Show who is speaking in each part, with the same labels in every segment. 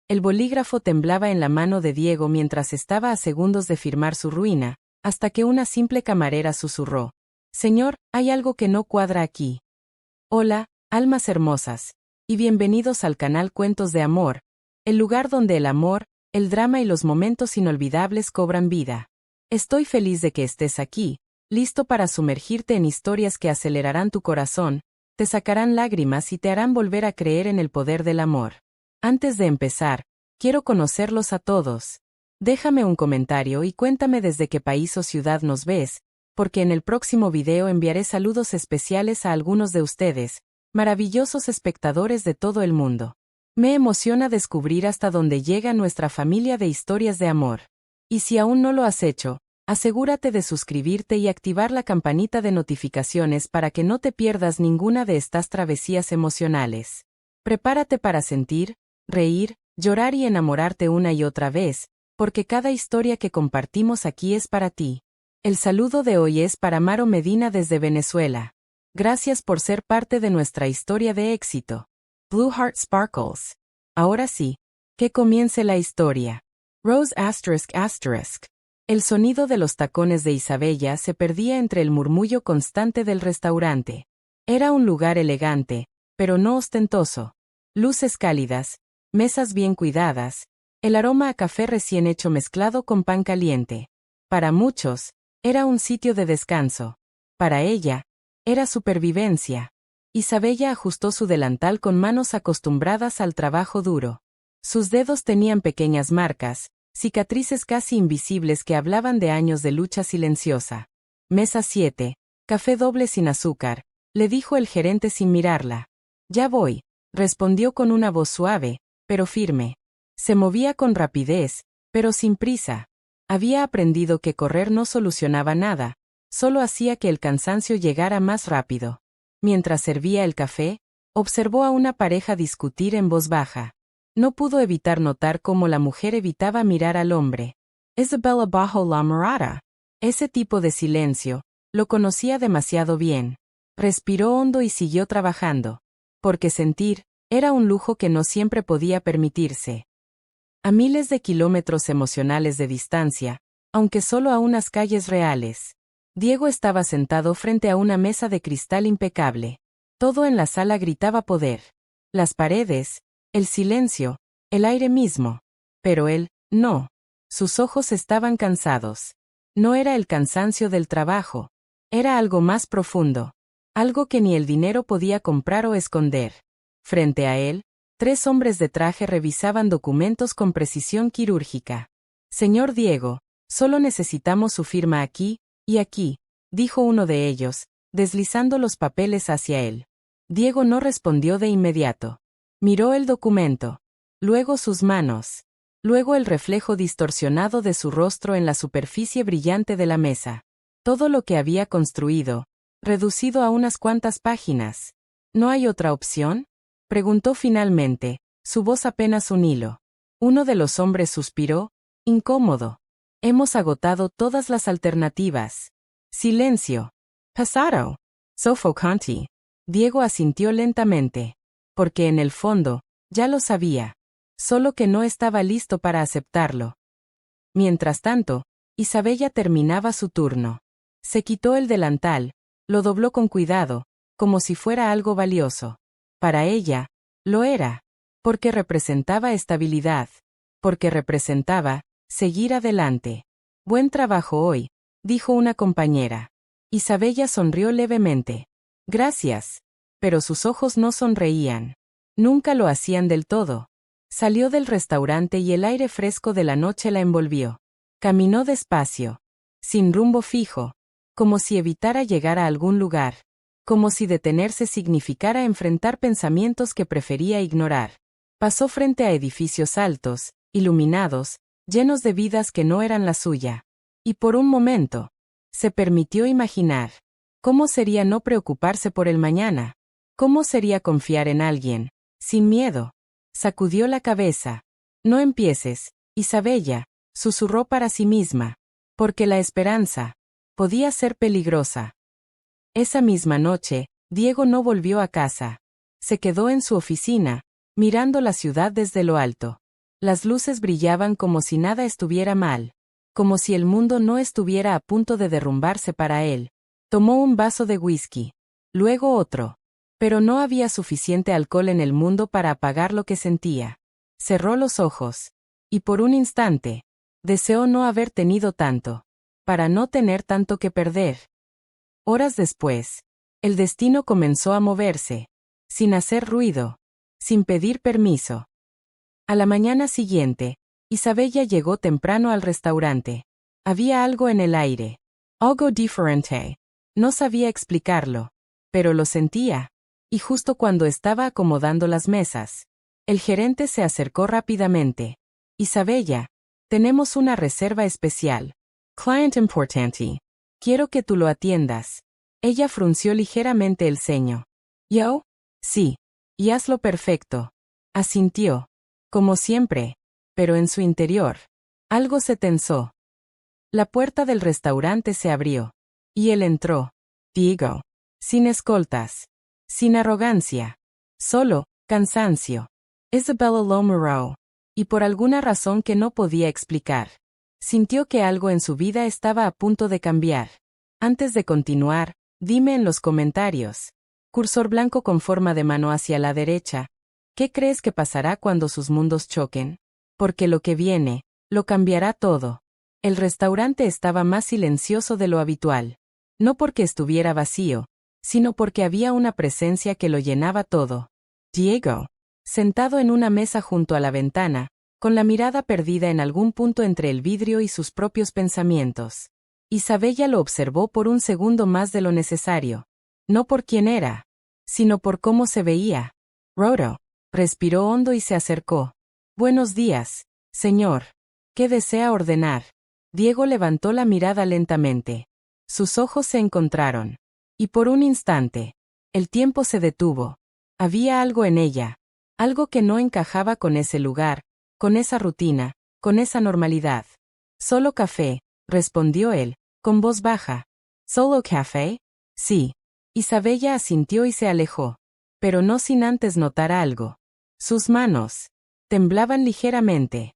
Speaker 1: El bolígrafo temblaba en la mano de Diego mientras estaba a segundos de firmar su ruina, hasta que una simple camarera susurró: «Señor, hay algo que no cuadra aquí». Hola, almas hermosas, y bienvenidos al canal Cuentos de Amor, el lugar donde el amor, el drama y los momentos inolvidables cobran vida. Estoy feliz de que estés aquí, listo para sumergirte en historias que acelerarán tu corazón, te sacarán lágrimas y te harán volver a creer en el poder del amor. Antes de empezar, quiero conocerlos a todos. Déjame un comentario y cuéntame desde qué país o ciudad nos ves, porque en el próximo video enviaré saludos especiales a algunos de ustedes, maravillosos espectadores de todo el mundo. Me emociona descubrir hasta dónde llega nuestra familia de historias de amor. Y si aún no lo has hecho, asegúrate de suscribirte y activar la campanita de notificaciones para que no te pierdas ninguna de estas travesías emocionales. Prepárate para sentir, reír, llorar y enamorarte una y otra vez, porque cada historia que compartimos aquí es para ti. El saludo de hoy es para Maro Medina desde Venezuela. Gracias por ser parte de nuestra historia de éxito. Blue Heart Sparkles. Ahora sí, que comience la historia. Rose ****. El sonido de los tacones de Isabella se perdía entre el murmullo constante del restaurante. Era un lugar elegante, pero no ostentoso. Luces cálidas, mesas bien cuidadas, el aroma a café recién hecho mezclado con pan caliente. Para muchos, era un sitio de descanso. Para ella, era supervivencia. Isabella ajustó su delantal con manos acostumbradas al trabajo duro. Sus dedos tenían pequeñas marcas, cicatrices casi invisibles que hablaban de años de lucha silenciosa. Mesa 7, café doble sin azúcar, le dijo el gerente sin mirarla. Ya voy, respondió con una voz suave, pero firme. Se movía con rapidez, pero sin prisa. Había aprendido que correr no solucionaba nada, solo hacía que el cansancio llegara más rápido. Mientras servía el café, observó a una pareja discutir en voz baja. No pudo evitar notar cómo la mujer evitaba mirar al hombre. Isabella bajo la mirada. Ese tipo de silencio, lo conocía demasiado bien. Respiró hondo y siguió trabajando. Porque sentir, era un lujo que no siempre podía permitirse. A miles de kilómetros emocionales de distancia, aunque solo a unas calles reales, Diego estaba sentado frente a una mesa de cristal impecable. Todo en la sala gritaba poder. Las paredes, el silencio, el aire mismo. Pero él, no. Sus ojos estaban cansados. No era el cansancio del trabajo. Era algo más profundo. Algo que ni el dinero podía comprar o esconder. Frente a él, 3 hombres de traje revisaban documentos con precisión quirúrgica. Señor Diego, solo necesitamos su firma aquí y aquí, dijo uno de ellos, deslizando los papeles hacia él. Diego no respondió de inmediato. Miró el documento, luego sus manos, luego el reflejo distorsionado de su rostro en la superficie brillante de la mesa. Todo lo que había construido, reducido a unas cuantas páginas. ¿No hay otra opción?, preguntó finalmente, su voz apenas un hilo. Uno de los hombres suspiró, incómodo. Hemos agotado todas las alternativas. Silencio. Pasado. Sofocante. Diego asintió lentamente. Porque en el fondo, ya lo sabía. Solo que no estaba listo para aceptarlo. Mientras tanto, Isabella terminaba su turno. Se quitó el delantal, lo dobló con cuidado, como si fuera algo valioso. Para ella, lo era. Porque representaba estabilidad. Porque representaba seguir adelante. Buen trabajo hoy, dijo una compañera. Isabella sonrió levemente. Gracias. Pero sus ojos no sonreían. Nunca lo hacían del todo. Salió del restaurante y el aire fresco de la noche la envolvió. Caminó despacio, sin rumbo fijo, como si evitara llegar a algún lugar, como si detenerse significara enfrentar pensamientos que prefería ignorar. Pasó frente a edificios altos, iluminados, llenos de vidas que no eran la suya. Y por un momento, se permitió imaginar. ¿Cómo sería no preocuparse por el mañana? ¿Cómo sería confiar en alguien, sin miedo? Sacudió la cabeza. No empieces, Isabella, susurró para sí misma. Porque la esperanza podía ser peligrosa. Esa misma noche, Diego no volvió a casa. Se quedó en su oficina, mirando la ciudad desde lo alto. Las luces brillaban como si nada estuviera mal, como si el mundo no estuviera a punto de derrumbarse para él. Tomó un vaso de whisky, luego otro. Pero no había suficiente alcohol en el mundo para apagar lo que sentía. Cerró los ojos. Y por un instante, deseó no haber tenido tanto, para no tener tanto que perder. Horas después, el destino comenzó a moverse, sin hacer ruido, sin pedir permiso. A la mañana siguiente, Isabella llegó temprano al restaurante. Había algo en el aire. Algo diferente. No sabía explicarlo, pero lo sentía. Y justo cuando estaba acomodando las mesas, el gerente se acercó rápidamente. Isabella, tenemos una reserva especial. Client importante. Quiero que tú lo atiendas. Ella frunció ligeramente el ceño. ¿Yo? Sí. Y hazlo perfecto. Asintió. Como siempre. Pero en su interior, algo se tensó. La puerta del restaurante se abrió. Y él entró. Diego. Sin escoltas. Sin arrogancia. Solo, cansancio. Isabella lo miró. Y por alguna razón que no podía explicar, sintió que algo en su vida estaba a punto de cambiar. Antes de continuar, dime en los comentarios. Cursor blanco con forma de mano hacia la derecha. ¿Qué crees que pasará cuando sus mundos choquen? Porque lo que viene, lo cambiará todo. El restaurante estaba más silencioso de lo habitual. No porque estuviera vacío, sino porque había una presencia que lo llenaba todo. Diego, sentado en una mesa junto a la ventana, con la mirada perdida en algún punto entre el vidrio y sus propios pensamientos. Isabella lo observó por un segundo más de lo necesario. No por quién era, sino por cómo se veía. Rodo, respiró hondo y se acercó. Buenos días, señor. ¿Qué desea ordenar? Diego levantó la mirada lentamente. Sus ojos se encontraron. Y por un instante, el tiempo se detuvo. Había algo en ella. Algo que no encajaba con ese lugar, con esa rutina, con esa normalidad. Solo café, respondió él, con voz baja. ¿Solo café? Sí. Isabella asintió y se alejó. Pero no sin antes notar algo. Sus manos temblaban ligeramente.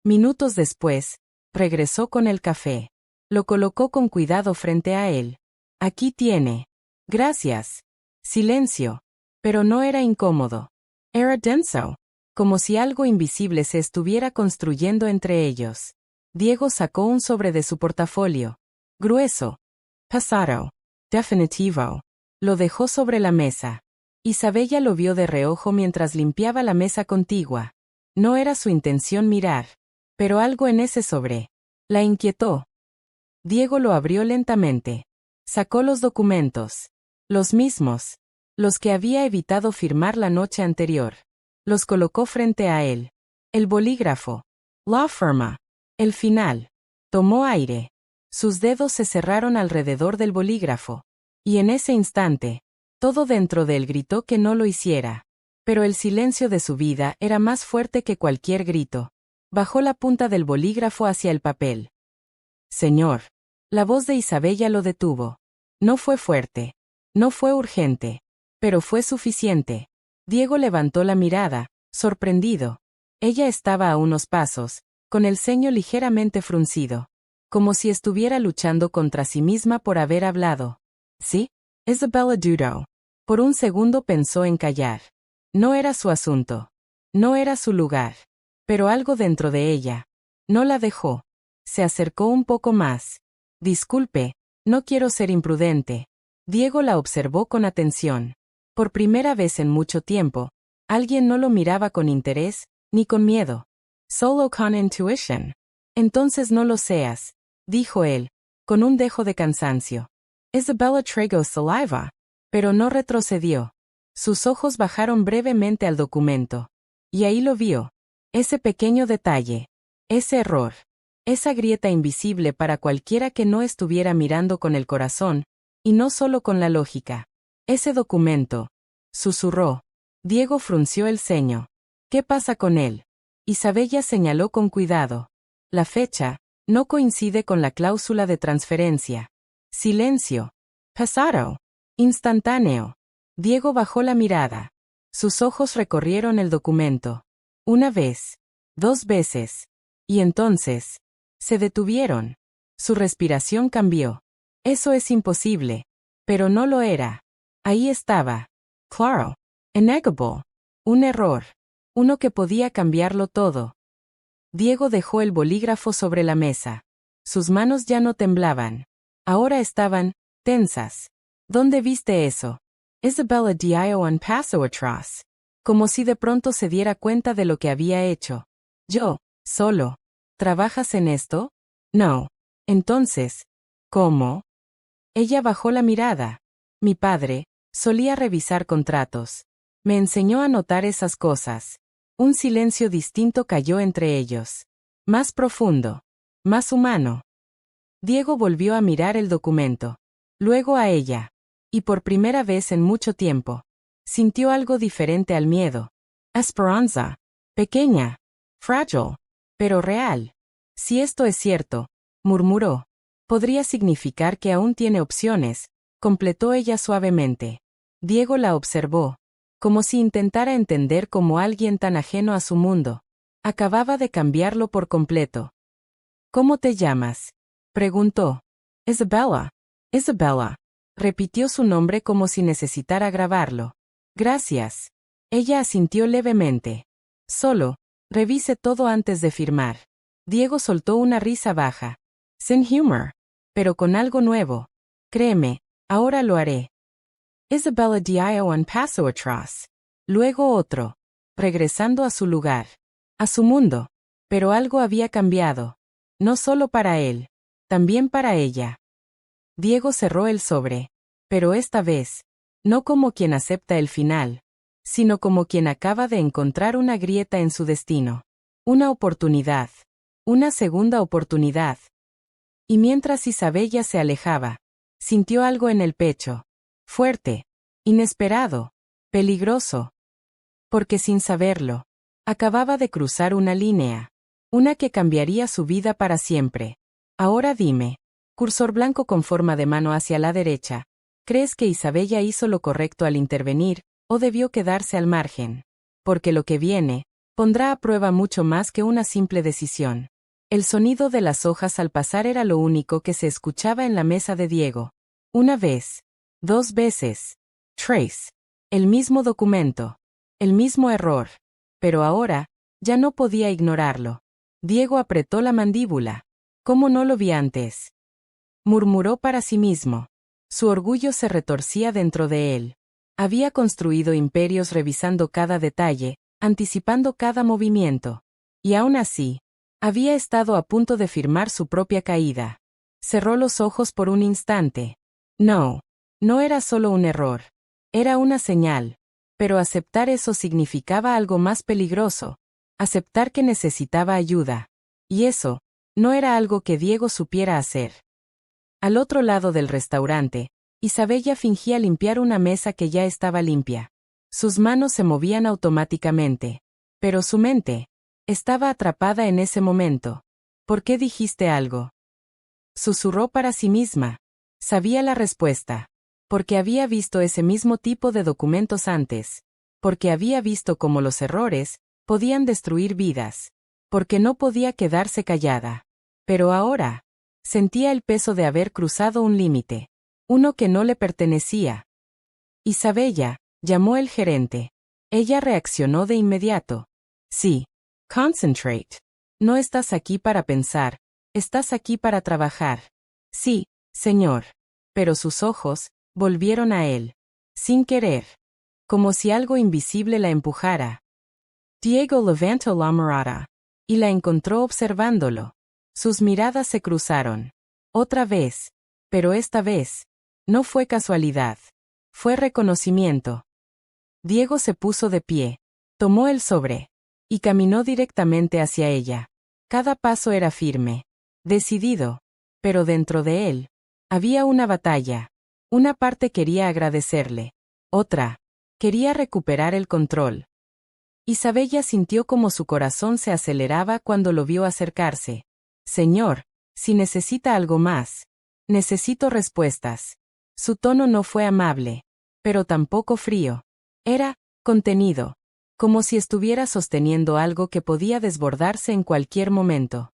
Speaker 1: Minutos después, regresó con el café. Lo colocó con cuidado frente a él. Aquí tiene. Gracias. Silencio. Pero no era incómodo. Era denso. Como si algo invisible se estuviera construyendo entre ellos. Diego sacó un sobre de su portafolio. Grueso. Pasado. Definitivo. Lo dejó sobre la mesa. Isabella lo vio de reojo mientras limpiaba la mesa contigua. No era su intención mirar. Pero algo en ese sobre la inquietó. Diego lo abrió lentamente. Sacó los documentos. Los mismos. Los que había evitado firmar la noche anterior. Los colocó frente a él. El bolígrafo. La firma. El final. Tomó aire. Sus dedos se cerraron alrededor del bolígrafo. Y en ese instante, todo dentro de él gritó que no lo hiciera. Pero el silencio de su vida era más fuerte que cualquier grito. Bajó la punta del bolígrafo hacia el papel. Señor. La voz de Isabella lo detuvo. No fue fuerte. No fue urgente. Pero fue suficiente. Diego levantó la mirada, sorprendido. Ella estaba a unos pasos, con el ceño ligeramente fruncido. Como si estuviera luchando contra sí misma por haber hablado. ¿Sí? Isabella dudó. Por un segundo pensó en callar. No era su asunto. No era su lugar. Pero algo dentro de ella no la dejó. Se acercó un poco más. Disculpe, no quiero ser imprudente. Diego la observó con atención. Por primera vez en mucho tiempo, alguien no lo miraba con interés, ni con miedo. Solo con intuition. Entonces no lo seas, dijo él, con un dejo de cansancio. Isabella tragó saliva. Pero no retrocedió. Sus ojos bajaron brevemente al documento. Y ahí lo vio. Ese pequeño detalle. Ese error. Esa grieta invisible para cualquiera que no estuviera mirando con el corazón, y no solo con la lógica. Ese documento. Susurró. Diego frunció el ceño. ¿Qué pasa con él? Isabella señaló con cuidado. La fecha no coincide con la cláusula de transferencia. Silencio. Pasado. Instantáneo. Diego bajó la mirada. Sus ojos recorrieron el documento. Una vez. 2 veces. Y entonces, se detuvieron. Su respiración cambió. Eso es imposible. Pero no lo era. Ahí estaba. Claro. Innegable. Un error. Uno que podía cambiarlo todo. Diego dejó el bolígrafo sobre la mesa. Sus manos ya no temblaban. Ahora estaban tensas. ¿Dónde viste eso? Isabella dio un paso atrás. Como si de pronto se diera cuenta de lo que había hecho. Yo, solo. ¿Trabajas en esto? No. Entonces, ¿cómo? Ella bajó la mirada. Mi padre solía revisar contratos. Me enseñó a notar esas cosas. Un silencio distinto cayó entre ellos. Más profundo. Más humano. Diego volvió a mirar el documento. Luego a ella. Y por primera vez en mucho tiempo, sintió algo diferente al miedo. Esperanza. Pequeña. Frágil. Pero real. Si esto es cierto, murmuró. Podría significar que aún tiene opciones, completó ella suavemente. Diego la observó. Como si intentara entender cómo alguien tan ajeno a su mundo acababa de cambiarlo por completo. ¿Cómo te llamas? Preguntó. Isabella. Isabella. Repitió su nombre como si necesitara grabarlo. Gracias. Ella asintió levemente. Solo, revise todo antes de firmar. Diego soltó una risa baja. Sin humor. Pero con algo nuevo. Créeme, ahora lo haré. Isabella dio un paso atrás. Luego otro. Regresando a su lugar. A su mundo. Pero algo había cambiado. No solo para él. También para ella. Diego cerró el sobre. Pero esta vez, no como quien acepta el final, sino como quien acaba de encontrar una grieta en su destino. Una oportunidad. Una segunda oportunidad. Y mientras Isabella se alejaba, sintió algo en el pecho. Fuerte. Inesperado. Peligroso. Porque sin saberlo, acababa de cruzar una línea. Una que cambiaría su vida para siempre. Ahora dime. Cursor blanco con forma de mano hacia la derecha. ¿Crees que Isabella hizo lo correcto al intervenir, o debió quedarse al margen? Porque lo que viene, pondrá a prueba mucho más que una simple decisión. El sonido de las hojas al pasar era lo único que se escuchaba en la mesa de Diego. Una vez. 2 veces. Trace. El mismo documento. El mismo error. Pero ahora, ya no podía ignorarlo. Diego apretó la mandíbula. ¿Cómo no lo vi antes? Murmuró para sí mismo. Su orgullo se retorcía dentro de él. Había construido imperios revisando cada detalle, anticipando cada movimiento. Y aún así, había estado a punto de firmar su propia caída. Cerró los ojos por un instante. No. No era solo un error. Era una señal. Pero aceptar eso significaba algo más peligroso. Aceptar que necesitaba ayuda. Y eso, no era algo que Diego supiera hacer. Al otro lado del restaurante, Isabella fingía limpiar una mesa que ya estaba limpia. Sus manos se movían automáticamente. Pero su mente estaba atrapada en ese momento. ¿Por qué dijiste algo? Susurró para sí misma. Sabía la respuesta. Porque había visto ese mismo tipo de documentos antes. Porque había visto cómo los errores podían destruir vidas. Porque no podía quedarse callada. Pero ahora, sentía el peso de haber cruzado un límite. Uno que no le pertenecía. Isabella, llamó el gerente. Ella reaccionó de inmediato. Sí. Concentrate. No estás aquí para pensar. Estás aquí para trabajar. Sí, señor. Pero sus ojos volvieron a él. Sin querer. Como si algo invisible la empujara. Diego levantó la mirada. Y la encontró observándolo. Sus miradas se cruzaron. Otra vez. Pero esta vez, no fue casualidad. Fue reconocimiento. Diego se puso de pie. Tomó el sobre. Y caminó directamente hacia ella. Cada paso era firme. Decidido. Pero dentro de él, había una batalla. Una parte quería agradecerle. Otra, quería recuperar el control. Isabella sintió como su corazón se aceleraba cuando lo vio acercarse. Señor, si necesita algo más. Necesito respuestas. Su tono no fue amable. Pero tampoco frío. Era contenido. como si estuviera sosteniendo algo que podía desbordarse en cualquier momento.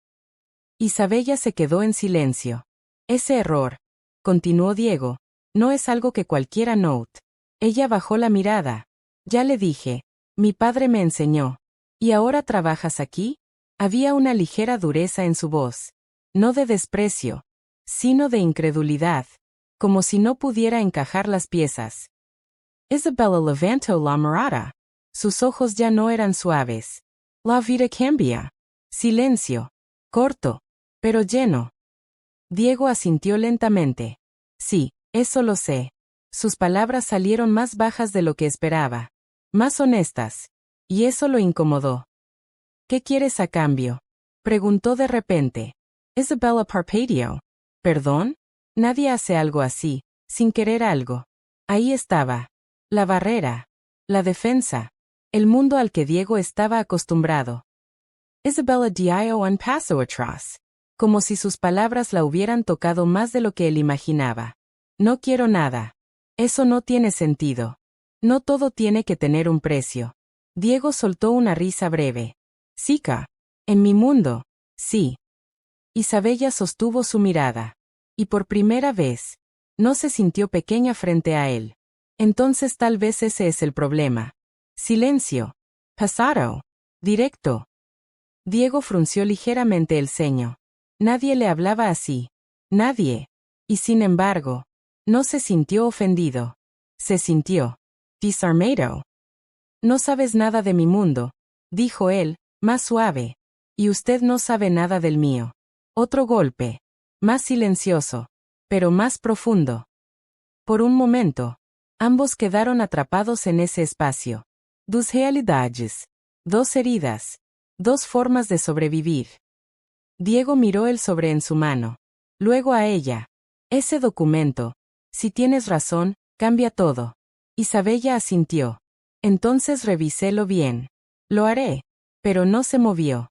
Speaker 1: Isabella se quedó en silencio. Ese error, continuó Diego, no es algo que cualquiera note. Ella bajó la mirada. Ya le dije, mi padre me enseñó. ¿Y ahora trabajas aquí? Había una ligera dureza en su voz. No de desprecio, sino de incredulidad, como si no pudiera encajar las piezas. Isabella levantó la mirada. Sus ojos ya no eran suaves. La vida cambia. Silencio. Corto, pero lleno. Diego asintió lentamente. Sí, eso lo sé. Sus palabras salieron más bajas de lo que esperaba. Más honestas. Y eso lo incomodó. ¿Qué quieres a cambio? Preguntó de repente. Isabella parpadeó. ¿Perdón? Nadie hace algo así, sin querer algo. Ahí estaba. La barrera. La defensa. El mundo al que Diego estaba acostumbrado. Isabella dio un paso atrás. Como si sus palabras la hubieran tocado más de lo que él imaginaba. No quiero nada. Eso no tiene sentido. No todo tiene que tener un precio. Diego soltó una risa breve. Sica. En mi mundo, sí. Isabella sostuvo su mirada. Y por primera vez, no se sintió pequeña frente a él. Entonces tal vez ese es el problema. Silencio. Pasado. Directo. Diego frunció ligeramente el ceño. Nadie le hablaba así. Nadie. Y sin embargo, no se sintió ofendido. Se sintió disarmado. No sabes nada de mi mundo, dijo él, más suave. Y usted no sabe nada del mío. Otro golpe. Más silencioso, pero más profundo. Por un momento, ambos quedaron atrapados en ese espacio. Dos realidades. Dos heridas. Dos formas de sobrevivir. Diego miró el sobre en su mano. Luego a ella. Ese documento. Si tienes razón, cambia todo. Isabella asintió. Entonces revíselo bien. Lo haré. Pero no se movió.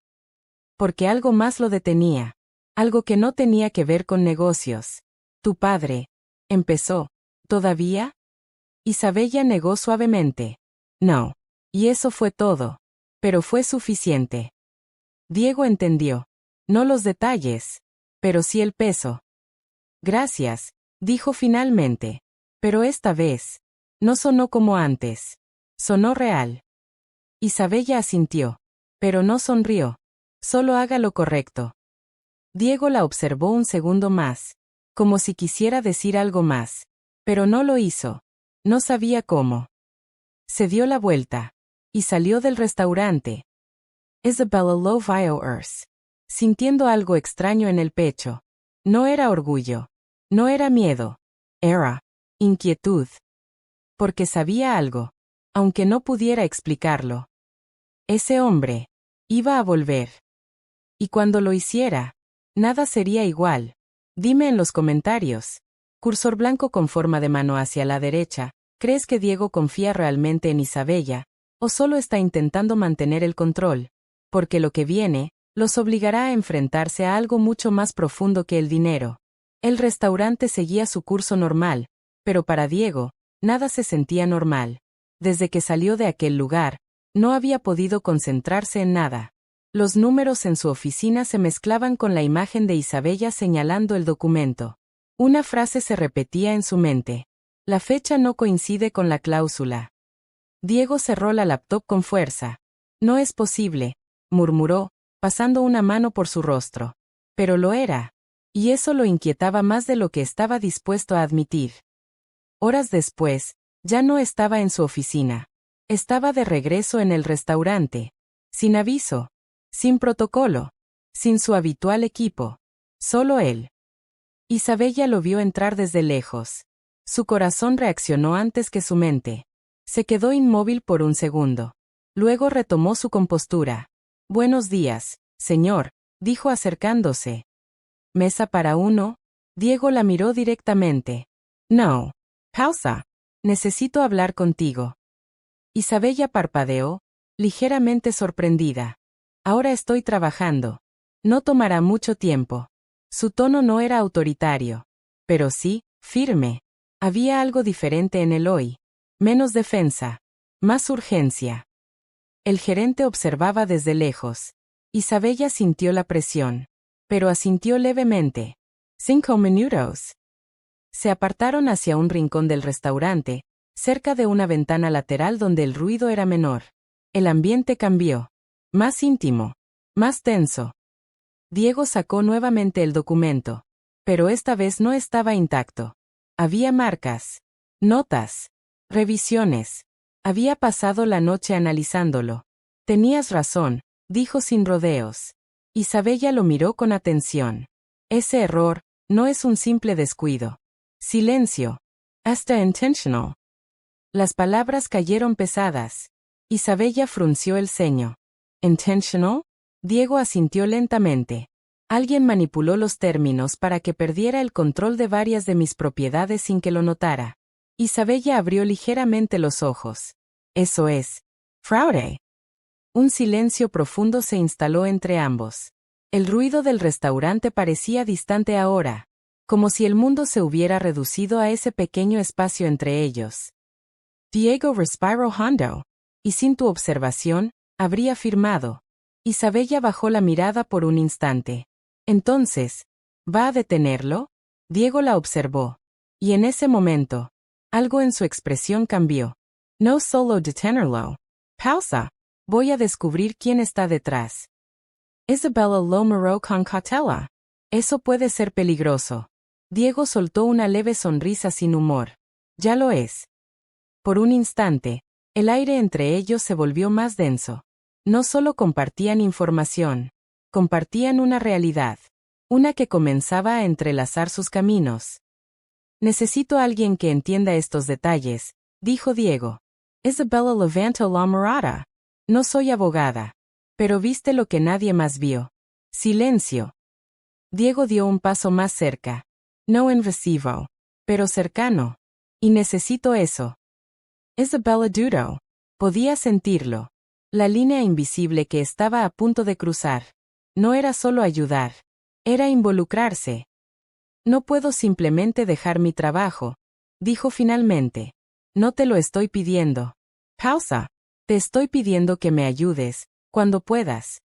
Speaker 1: Porque algo más lo detenía. Algo que no tenía que ver con negocios. Tu padre. Empezó. ¿Todavía? Isabella negó suavemente. No. Y eso fue todo. Pero fue suficiente. Diego entendió. No los detalles. Pero sí el peso. Gracias, dijo finalmente. Pero esta vez, no sonó como antes. Sonó real. Isabella asintió. Pero no sonrió. Solo haga lo correcto. Diego la observó un segundo más. Como si quisiera decir algo más. Pero no lo hizo. No sabía cómo. Se dio la vuelta. Y salió del restaurante. Isabella lo vio sintiendo algo extraño en el pecho. No era orgullo. No era miedo. Era inquietud. Porque sabía algo. Aunque no pudiera explicarlo. Ese hombre iba a volver. Y cuando lo hiciera, nada sería igual. Dime en los comentarios. Cursor blanco con forma de mano hacia la derecha. ¿Crees que Diego confía realmente en Isabella? ¿O solo está intentando mantener el control? Porque lo que viene, los obligará a enfrentarse a algo mucho más profundo que el dinero. El restaurante seguía su curso normal, pero para Diego, nada se sentía normal. Desde que salió de aquel lugar, no había podido concentrarse en nada. Los números en su oficina se mezclaban con la imagen de Isabella señalando el documento. Una frase se repetía en su mente. La fecha no coincide con la cláusula. Diego cerró la laptop con fuerza. No es posible, murmuró, pasando una mano por su rostro. Pero lo era. Y eso lo inquietaba más de lo que estaba dispuesto a admitir. Horas después, ya no estaba en su oficina. Estaba de regreso en el restaurante. Sin aviso. Sin protocolo. Sin su habitual equipo. Solo él. Isabella lo vio entrar desde lejos. Su corazón reaccionó antes que su mente. Se quedó inmóvil por un segundo. Luego retomó su compostura. Buenos días, señor, dijo acercándose. ¿Mesa para uno? Diego la miró directamente. No. Pausa. Necesito hablar contigo. Isabella parpadeó, ligeramente sorprendida. Ahora estoy trabajando. No tomará mucho tiempo. Su tono no era autoritario. Pero sí, firme. Había algo diferente en él hoy. Menos defensa. Más urgencia. El gerente observaba desde lejos. Isabella sintió la presión. Pero asintió levemente. 5 minutos. Se apartaron hacia un rincón del restaurante, cerca de una ventana lateral donde el ruido era menor. El ambiente cambió. Más íntimo. Más tenso. Diego sacó nuevamente el documento. Pero esta vez no estaba intacto. Había marcas. Notas. Revisiones. Había pasado la noche analizándolo. Tenías razón, dijo sin rodeos. Isabella lo miró con atención. Ese error no es un simple descuido. Silencio. Hasta intentional. Las palabras cayeron pesadas. Isabella frunció el ceño. ¿Intentional? Diego asintió lentamente. Alguien manipuló los términos para que perdiera el control de varias de mis propiedades sin que lo notara. Isabella abrió ligeramente los ojos. Eso es. Fraude. Un silencio profundo se instaló entre ambos. El ruido del restaurante parecía distante ahora, como si el mundo se hubiera reducido a ese pequeño espacio entre ellos. Diego respiró hondo. Y sin tu observación, habría firmado. Isabella bajó la mirada por un instante. Entonces, ¿va a detenerlo? Diego la observó. Y en ese momento, algo en su expresión cambió. No solo detenerlo. Pausa. Voy a descubrir quién está detrás. Isabella lo miró con cautela. Eso puede ser peligroso. Diego soltó una leve sonrisa sin humor. Ya lo es. Por un instante, el aire entre ellos se volvió más denso. No solo compartían información, compartían una realidad. Una que comenzaba a entrelazar sus caminos. Necesito a alguien que entienda estos detalles, dijo Diego. Isabella levantó la mirada. No soy abogada. Pero viste lo que nadie más vio. Silencio. Diego dio un paso más cerca. No invasivo. Pero cercano. Y necesito eso. Isabella dudó. Podía sentirlo. La línea invisible que estaba a punto de cruzar. No era solo ayudar. Era involucrarse. No puedo simplemente dejar mi trabajo, dijo finalmente. No te lo estoy pidiendo. Pausa. Te estoy pidiendo que me ayudes, cuando puedas.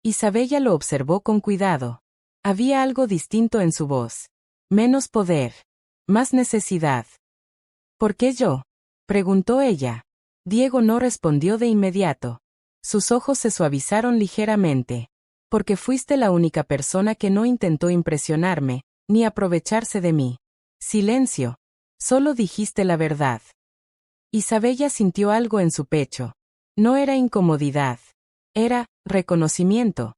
Speaker 1: Isabella lo observó con cuidado. Había algo distinto en su voz. Menos poder. Más necesidad. ¿Por qué yo? Preguntó ella. Diego no respondió de inmediato. Sus ojos se suavizaron ligeramente. Porque fuiste la única persona que no intentó impresionarme, ni aprovecharse de mí. Silencio. Solo dijiste la verdad. Isabella sintió algo en su pecho. No era incomodidad. Era reconocimiento.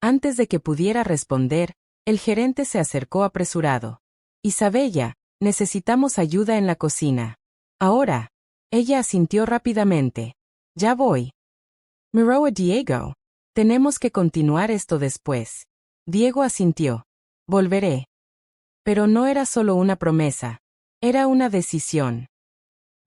Speaker 1: Antes de que pudiera responder, el gerente se acercó apresurado. Isabella, necesitamos ayuda en la cocina. Ahora. Ella asintió rápidamente. Ya voy. Miró a Diego. Tenemos que continuar esto después. Diego asintió. Volveré. Pero no era solo una promesa. Era una decisión.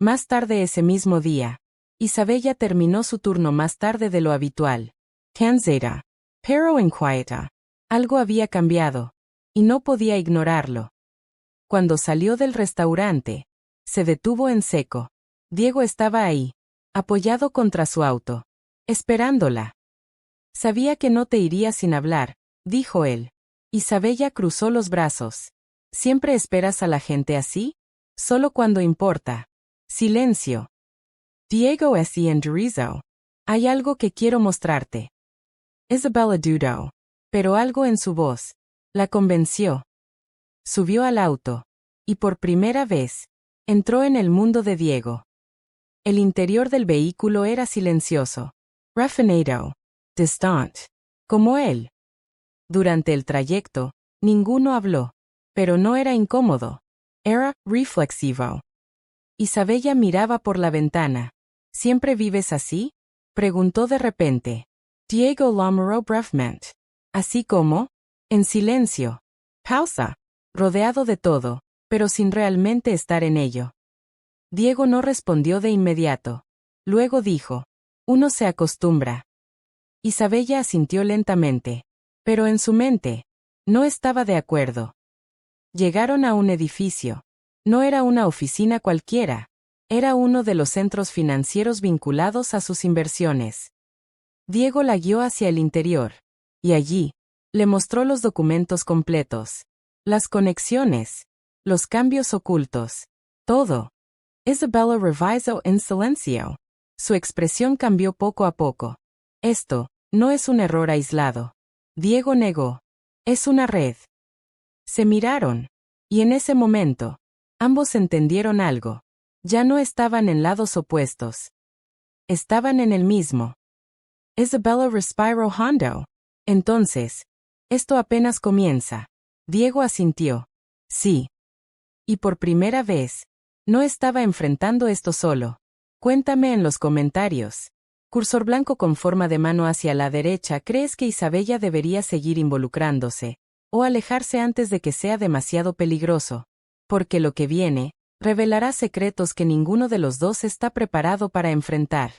Speaker 1: Más tarde ese mismo día, Isabella terminó su turno más tarde de lo habitual. Cansada. Pero inquieta. Algo había cambiado. Y no podía ignorarlo. Cuando salió del restaurante, se detuvo en seco. Diego estaba ahí, apoyado contra su auto, esperándola. Sabía que no te iría sin hablar, dijo él. Isabella cruzó los brazos. ¿Siempre esperas a la gente así? Solo cuando importa. Silencio. Diego así enderezó. Hay algo que quiero mostrarte. Isabella dudó. Pero algo en su voz la convenció. Subió al auto. Y por primera vez, entró en el mundo de Diego. El interior del vehículo era silencioso. Refinado. Distant. Como él. Durante el trayecto, ninguno habló. Pero no era incómodo. Era reflexivo. Isabella miraba por la ventana. ¿Siempre vives así? Preguntó de repente. Diego lo miró brevemente. Así como, en silencio. Pausa. Rodeado de todo, pero sin realmente estar en ello. Diego no respondió de inmediato. Luego dijo. Uno se acostumbra. Isabella asintió lentamente. Pero en su mente, no estaba de acuerdo. Llegaron a un edificio. No era una oficina cualquiera. Era uno de los centros financieros vinculados a sus inversiones. Diego la guió hacia el interior. Y allí, le mostró los documentos completos. Las conexiones. Los cambios ocultos. Todo. Isabella revisó en silencio. Su expresión cambió poco a poco. Esto, no es un error aislado. Diego negó. Es una red. Se miraron. Y en ese momento, ambos entendieron algo. Ya no estaban en lados opuestos. Estaban en el mismo. Isabella respiró hondo. Entonces, esto apenas comienza. Diego asintió. Sí. Y por primera vez, no estaba enfrentando esto solo. Cuéntame en los comentarios. Cursor blanco con forma de mano hacia la derecha. ¿Crees que Isabella debería seguir involucrándose? O alejarse antes de que sea demasiado peligroso. Porque lo que viene, revelará secretos que ninguno de los dos está preparado para enfrentar.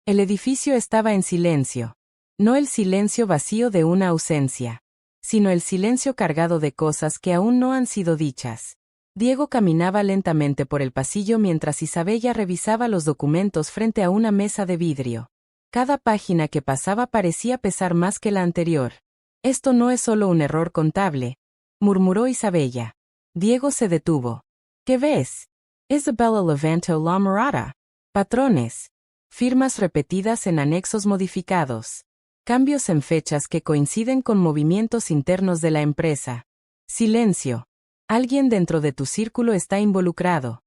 Speaker 1: El edificio estaba en silencio. No el silencio vacío de una ausencia, sino el silencio cargado de cosas que aún no han sido dichas. Diego caminaba lentamente por el pasillo mientras Isabella revisaba los documentos frente a una mesa de vidrio. Cada página que pasaba parecía pesar más que la anterior. Esto no es solo un error contable, murmuró Isabella. Diego se detuvo. ¿Qué ves? Isabella levantó la mirada. Patrones. Firmas repetidas en anexos modificados. Cambios en fechas que coinciden con movimientos internos de la empresa. Silencio. Alguien dentro de tu círculo está involucrado.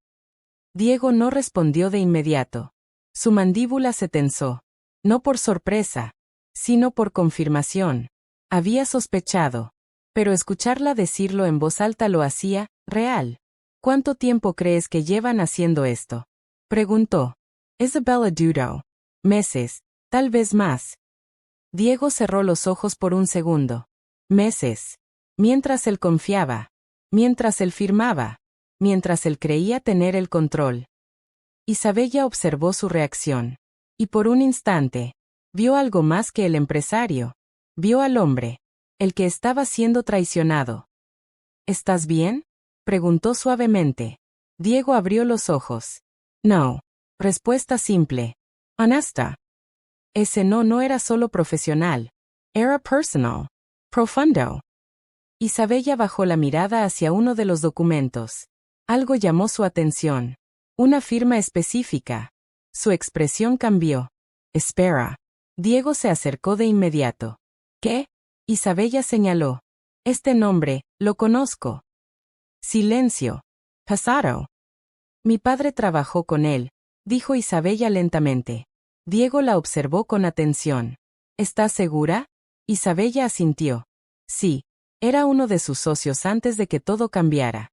Speaker 1: Diego no respondió de inmediato. Su mandíbula se tensó. No por sorpresa, sino por confirmación. Había sospechado. Pero escucharla decirlo en voz alta lo hacía real. ¿Cuánto tiempo crees que llevan haciendo esto? Preguntó. Isabella dudó. Meses, tal vez más. Diego cerró los ojos por un segundo. Meses. Mientras él confiaba. Mientras él firmaba. Mientras él creía tener el control. Isabella observó su reacción. Y por un instante, vio algo más que el empresario. Vio al hombre. El que estaba siendo traicionado. ¿Estás bien? Preguntó suavemente. Diego abrió los ojos. No. Respuesta simple. Honesta. Ese no era solo profesional. Era personal. Profundo. Isabella bajó la mirada hacia uno de los documentos. Algo llamó su atención. Una firma específica. Su expresión cambió. Espera. Diego se acercó de inmediato. ¿Qué? Isabella señaló. Este nombre, lo conozco. Silencio. Pasado. Mi padre trabajó con él, dijo Isabella lentamente. Diego la observó con atención. ¿Estás segura? Isabella asintió. Sí, era uno de sus socios antes de que todo cambiara.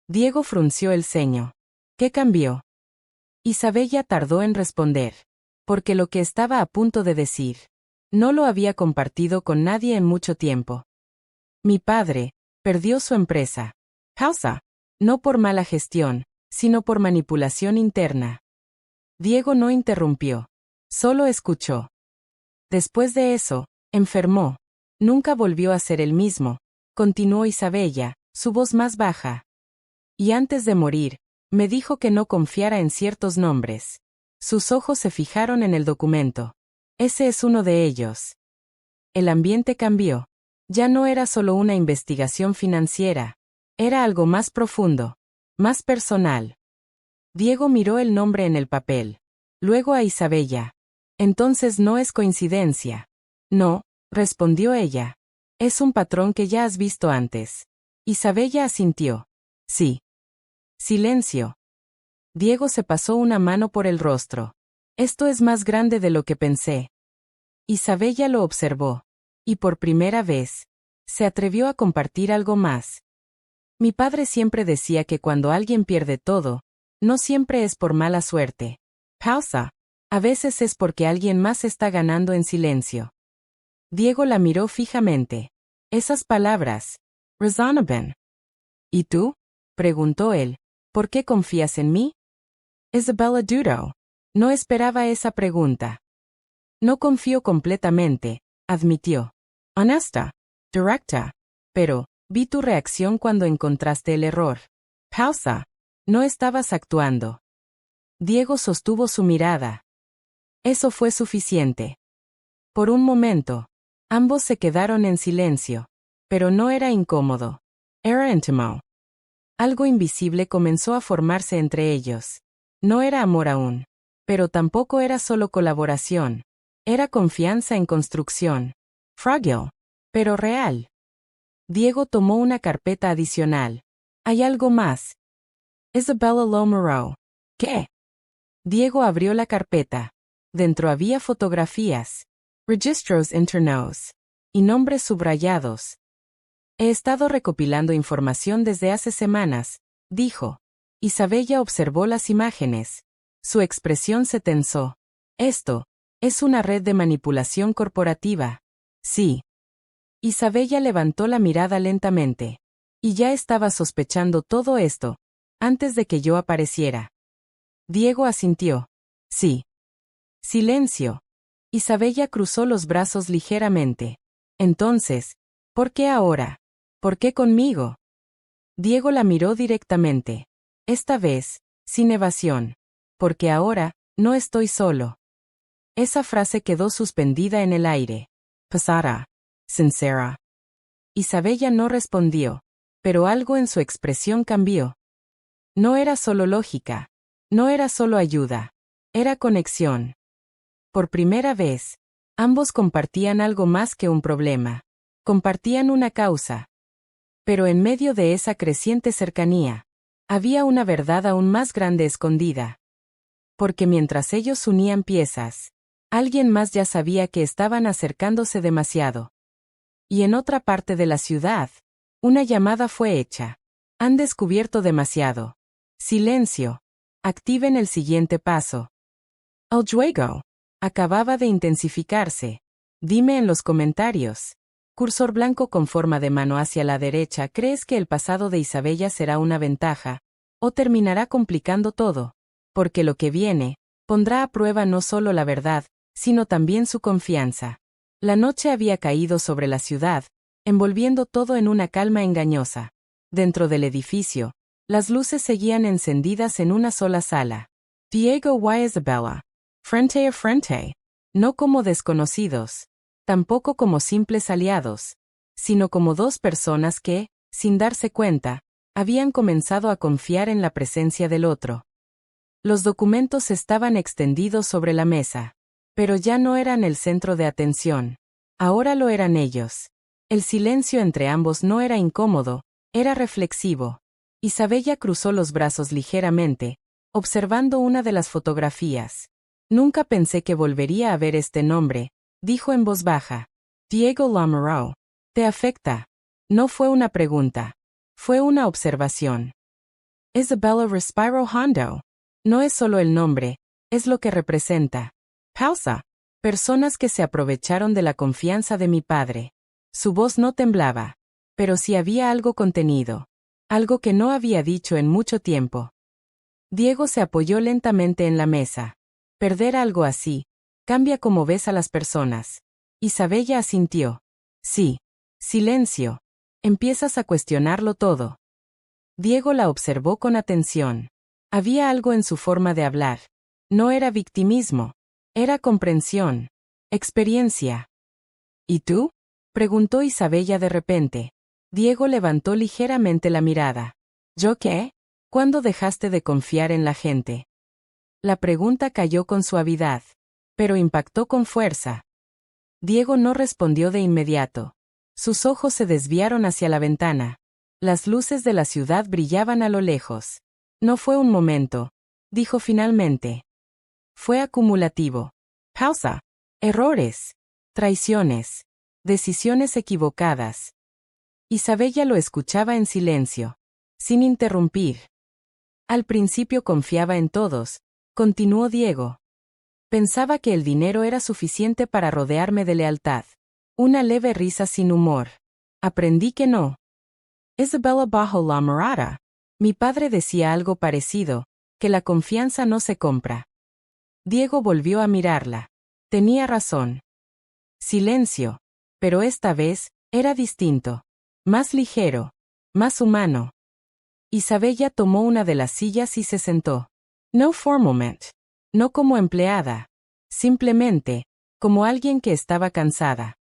Speaker 1: Diego frunció el ceño. ¿Qué cambió? Isabella tardó en responder. Porque lo que estaba a punto de decir, no lo había compartido con nadie en mucho tiempo. Mi padre perdió su empresa. Pausa. No por mala gestión, sino por manipulación interna. Diego no interrumpió. Solo escuchó. Después de eso, enfermó. Nunca volvió a ser el mismo, continuó Isabella, su voz más baja. Y antes de morir, me dijo que no confiara en ciertos nombres. Sus ojos se fijaron en el documento. Ese es uno de ellos. El ambiente cambió. Ya no era solo una investigación financiera. Era algo más profundo. Más personal. Diego miró el nombre en el papel. Luego a Isabella. Entonces no es coincidencia. No, respondió ella. Es un patrón que ya has visto antes. Isabella asintió. Sí. Silencio. Diego se pasó una mano por el rostro. Esto es más grande de lo que pensé. Isabella lo observó. Y por primera vez, se atrevió a compartir algo más. Mi padre siempre decía que cuando alguien pierde todo, no siempre es por mala suerte. Pausa. A veces es porque alguien más está ganando en silencio. Diego la miró fijamente. Esas palabras. Resonaban. ¿Y tú? Preguntó él. ¿Por qué confías en mí? Isabella dudó. No esperaba esa pregunta. No confío completamente, admitió. Honesta. Directa. Pero, vi tu reacción cuando encontraste el error. Pausa. No estabas actuando. Diego sostuvo su mirada. Eso fue suficiente. Por un momento, ambos se quedaron en silencio, pero no era incómodo. Era íntimo. Algo invisible comenzó a formarse entre ellos. No era amor aún, pero tampoco era solo colaboración. Era confianza en construcción. Frágil, pero real. Diego tomó una carpeta adicional. Hay algo más. Isabella Lomerow. ¿Qué? Diego abrió la carpeta. Dentro había fotografías, registros internos y nombres subrayados. He estado recopilando información desde hace semanas, dijo. Isabella observó las imágenes. Su expresión se tensó. Esto es una red de manipulación corporativa. Sí. Isabella levantó la mirada lentamente. Y ya estaba sospechando todo esto, antes de que yo apareciera. Diego asintió. Sí. Silencio. Isabella cruzó los brazos ligeramente. Entonces, ¿por qué ahora? ¿Por qué conmigo? Diego la miró directamente. Esta vez, sin evasión. Porque ahora, no estoy solo. Esa frase quedó suspendida en el aire. Pesada. Sincera. Isabella no respondió, pero algo en su expresión cambió. No era solo lógica. No era solo ayuda. Era conexión. Por primera vez, ambos compartían algo más que un problema. Compartían una causa. Pero en medio de esa creciente cercanía, había una verdad aún más grande escondida. Porque mientras ellos unían piezas, alguien más ya sabía que estaban acercándose demasiado. Y en otra parte de la ciudad, una llamada fue hecha. Han descubierto demasiado. Silencio. Activen el siguiente paso. El juego acababa de intensificarse. Dime en los comentarios. Cursor blanco con forma de mano hacia la derecha. ¿Crees que el pasado de Isabella será una ventaja? ¿O terminará complicando todo? Porque lo que viene, pondrá a prueba no solo la verdad, sino también su confianza. La noche había caído sobre la ciudad, envolviendo todo en una calma engañosa. Dentro del edificio, las luces seguían encendidas en una sola sala. Diego y Isabella. Frente a frente. No como desconocidos. Tampoco como simples aliados. Sino como dos personas que, sin darse cuenta, habían comenzado a confiar en la presencia del otro. Los documentos estaban extendidos sobre la mesa. Pero ya no eran el centro de atención. Ahora lo eran ellos. El silencio entre ambos no era incómodo, era reflexivo. Isabella cruzó los brazos ligeramente, observando una de las fotografías. Nunca pensé que volvería a ver este nombre, dijo en voz baja. Diego Lomerow. ¿Te afecta? No fue una pregunta. Fue una observación. Isabella Respiro Hondo. No es solo el nombre, es lo que representa. Pausa. Personas que se aprovecharon de la confianza de mi padre. Su voz no temblaba. Pero sí había algo contenido. Algo que no había dicho en mucho tiempo. Diego se apoyó lentamente en la mesa. Perder algo así, cambia como ves a las personas. Isabella asintió. Sí. Silencio. Empiezas a cuestionarlo todo. Diego la observó con atención. Había algo en su forma de hablar. No era victimismo. Era comprensión. Experiencia. ¿Y tú? Preguntó Isabella de repente. Diego levantó ligeramente la mirada. ¿Yo qué? ¿Cuándo dejaste de confiar en la gente? La pregunta cayó con suavidad, pero impactó con fuerza. Diego no respondió de inmediato. Sus ojos se desviaron hacia la ventana. Las luces de la ciudad brillaban a lo lejos. No fue un momento, dijo finalmente. Fue acumulativo. Pausa. Errores. Traiciones. Decisiones equivocadas. Isabella lo escuchaba en silencio, sin interrumpir. Al principio confiaba en todos, continuó Diego. Pensaba que el dinero era suficiente para rodearme de lealtad. Una leve risa sin humor. Aprendí que no. Isabella bajo la mirada. Mi padre decía algo parecido, que la confianza no se compra. Diego volvió a mirarla. Tenía razón. Silencio. Pero esta vez, era distinto. Más ligero. Más humano. Isabella tomó una de las sillas y se sentó. No formalmente. No como empleada. Simplemente, como alguien que estaba cansada.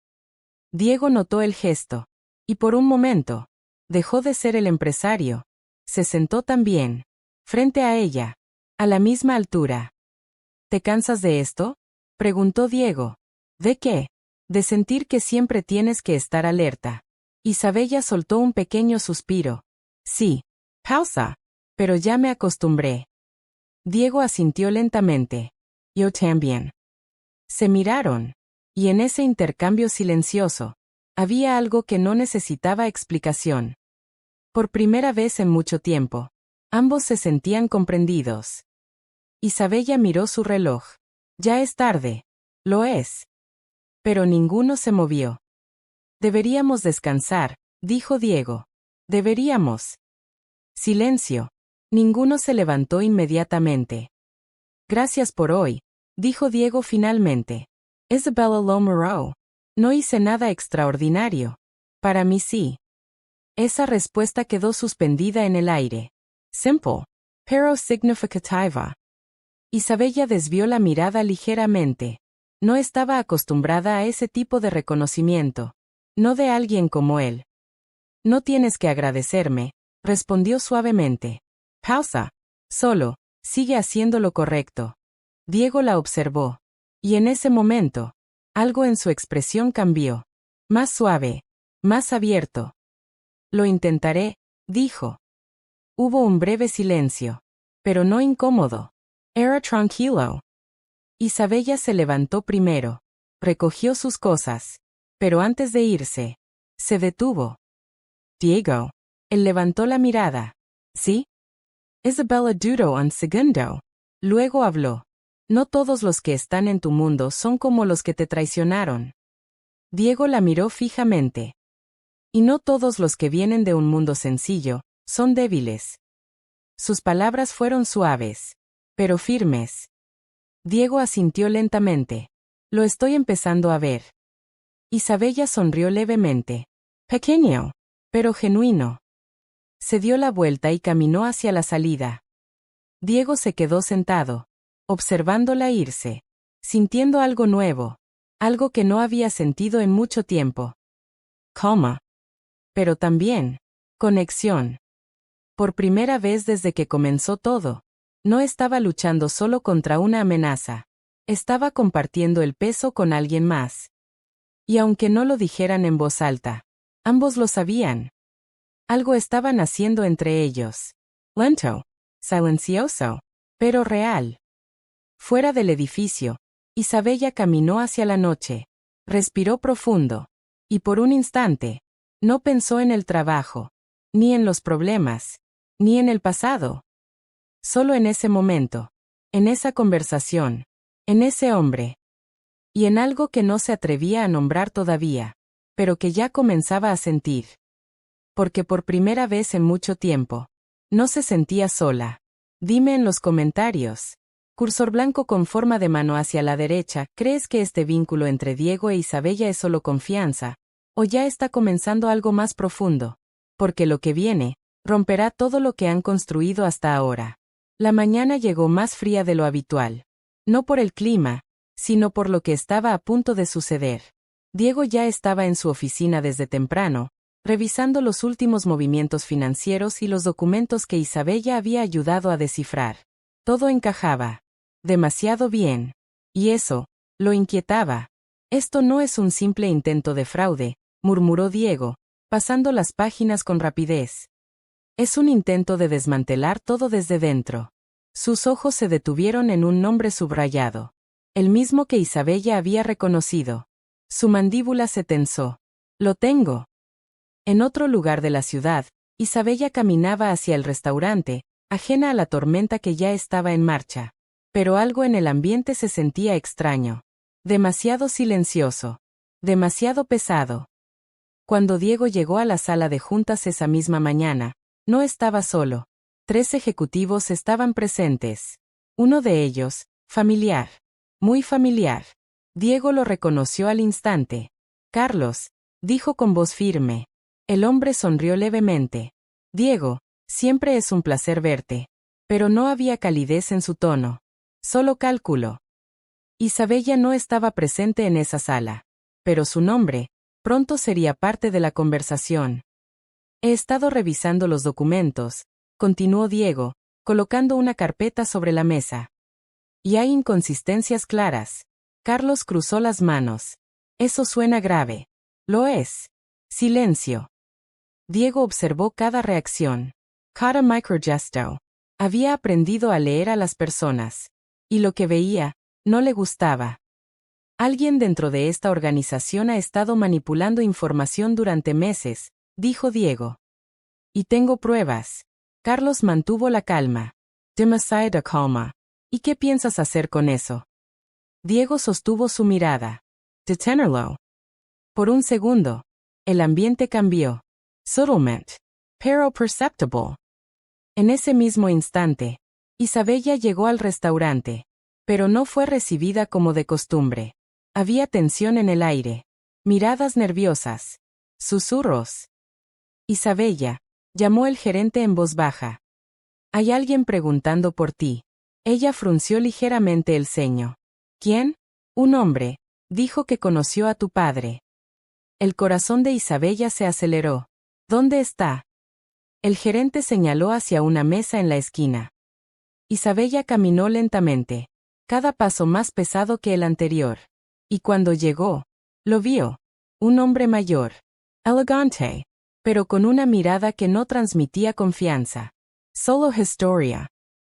Speaker 1: Diego notó el gesto. Y por un momento, dejó de ser el empresario. Se sentó también, frente a ella, a la misma altura. ¿Te cansas de esto?, preguntó Diego. ¿De qué? De sentir que siempre tienes que estar alerta. Isabella soltó un pequeño suspiro. Sí. Pausa. Pero ya me acostumbré. Diego asintió lentamente. Yo también. Se miraron. Y en ese intercambio silencioso, había algo que no necesitaba explicación. Por primera vez en mucho tiempo, ambos se sentían comprendidos. Isabella miró su reloj. Ya es tarde. Lo es. Pero ninguno se movió. Deberíamos descansar, dijo Diego. Deberíamos. Silencio. Ninguno se levantó inmediatamente. Gracias por hoy, dijo Diego finalmente. Isabella Lo Moreau. No hice nada extraordinario. Para mí sí. Esa respuesta quedó suspendida en el aire. Simple. Pero significativa. Isabella desvió la mirada ligeramente. No estaba acostumbrada a ese tipo de reconocimiento. No de alguien como él. No tienes que agradecerme, respondió suavemente. Pausa. Solo, sigue haciendo lo correcto. Diego la observó. Y en ese momento, algo en su expresión cambió. Más suave. Más abierto. Lo intentaré, dijo. Hubo un breve silencio. Pero no incómodo. Era tranquilo. Isabella se levantó primero. Recogió sus cosas. Pero antes de irse, se detuvo. Diego. Él levantó la mirada. ¿Sí? Isabella dudó un segundo. Luego habló. No todos los que están en tu mundo son como los que te traicionaron. Diego la miró fijamente. Y no todos los que vienen de un mundo sencillo son débiles. Sus palabras fueron suaves, pero firmes. Diego asintió lentamente. Lo estoy empezando a ver. Isabella sonrió levemente. Pequeño, pero genuino. Se dio la vuelta y caminó hacia la salida. Diego se quedó sentado, observándola irse, sintiendo algo nuevo, algo que no había sentido en mucho tiempo. Calma. Pero también, conexión. Por primera vez desde que comenzó todo, no estaba luchando solo contra una amenaza. Estaba compartiendo el peso con alguien más. Y aunque no lo dijeran en voz alta, ambos lo sabían. Algo estaba naciendo entre ellos. Lento, silencioso, pero real. Fuera del edificio, Isabella caminó hacia la noche. Respiró profundo. Y por un instante, no pensó en el trabajo, ni en los problemas, ni en el pasado. Solo en ese momento, en esa conversación, en ese hombre. Y en algo que no se atrevía a nombrar todavía, pero que ya comenzaba a sentir. Porque por primera vez en mucho tiempo, no se sentía sola. Dime en los comentarios. Cursor blanco con forma de mano hacia la derecha, ¿crees que este vínculo entre Diego e Isabella es solo confianza? ¿O ya está comenzando algo más profundo? Porque lo que viene, romperá todo lo que han construido hasta ahora. La mañana llegó más fría de lo habitual. No por el clima, sino por lo que estaba a punto de suceder. Diego ya estaba en su oficina desde temprano, revisando los últimos movimientos financieros y los documentos que Isabella había ayudado a descifrar. Todo encajaba. Demasiado bien. Y eso, lo inquietaba. Esto no es un simple intento de fraude, murmuró Diego, pasando las páginas con rapidez. Es un intento de desmantelar todo desde dentro. Sus ojos se detuvieron en un nombre subrayado. El mismo que Isabella había reconocido. Su mandíbula se tensó. Lo tengo. En otro lugar de la ciudad, Isabella caminaba hacia el restaurante, ajena a la tormenta que ya estaba en marcha. Pero algo en el ambiente se sentía extraño. Demasiado silencioso. Demasiado pesado. Cuando Diego llegó a la sala de juntas esa misma mañana, no estaba solo. 3 ejecutivos estaban presentes. Uno de ellos, familiar. Muy familiar. Diego lo reconoció al instante. Carlos, dijo con voz firme. El hombre sonrió levemente. Diego, siempre es un placer verte. Pero no había calidez en su tono. Solo cálculo. Isabella no estaba presente en esa sala. Pero su nombre, pronto sería parte de la conversación. He estado revisando los documentos, continuó Diego, colocando una carpeta sobre la mesa. Y hay inconsistencias claras. Carlos cruzó las manos. Eso suena grave. Lo es. Silencio. Diego observó cada reacción. Cada microgesto. Había aprendido a leer a las personas. Y lo que veía, no le gustaba. Alguien dentro de esta organización ha estado manipulando información durante meses, dijo Diego. Y tengo pruebas. Carlos mantuvo la calma. Demasiada calma. ¿Y qué piensas hacer con eso? Diego sostuvo su mirada. Detenerlo. Por un segundo, el ambiente cambió. Subtlemente. Pero perceptible. En ese mismo instante, Isabella llegó al restaurante, pero no fue recibida como de costumbre. Había tensión en el aire, miradas nerviosas, susurros. Isabella, llamó el gerente en voz baja. Hay alguien preguntando por ti. Ella frunció ligeramente el ceño. ¿Quién? Un hombre, dijo que conoció a tu padre. El corazón de Isabella se aceleró. ¿Dónde está? El gerente señaló hacia una mesa en la esquina. Isabella caminó lentamente, cada paso más pesado que el anterior. Y cuando llegó, lo vio. Un hombre mayor. Elegante. Pero con una mirada que no transmitía confianza. Solo historia.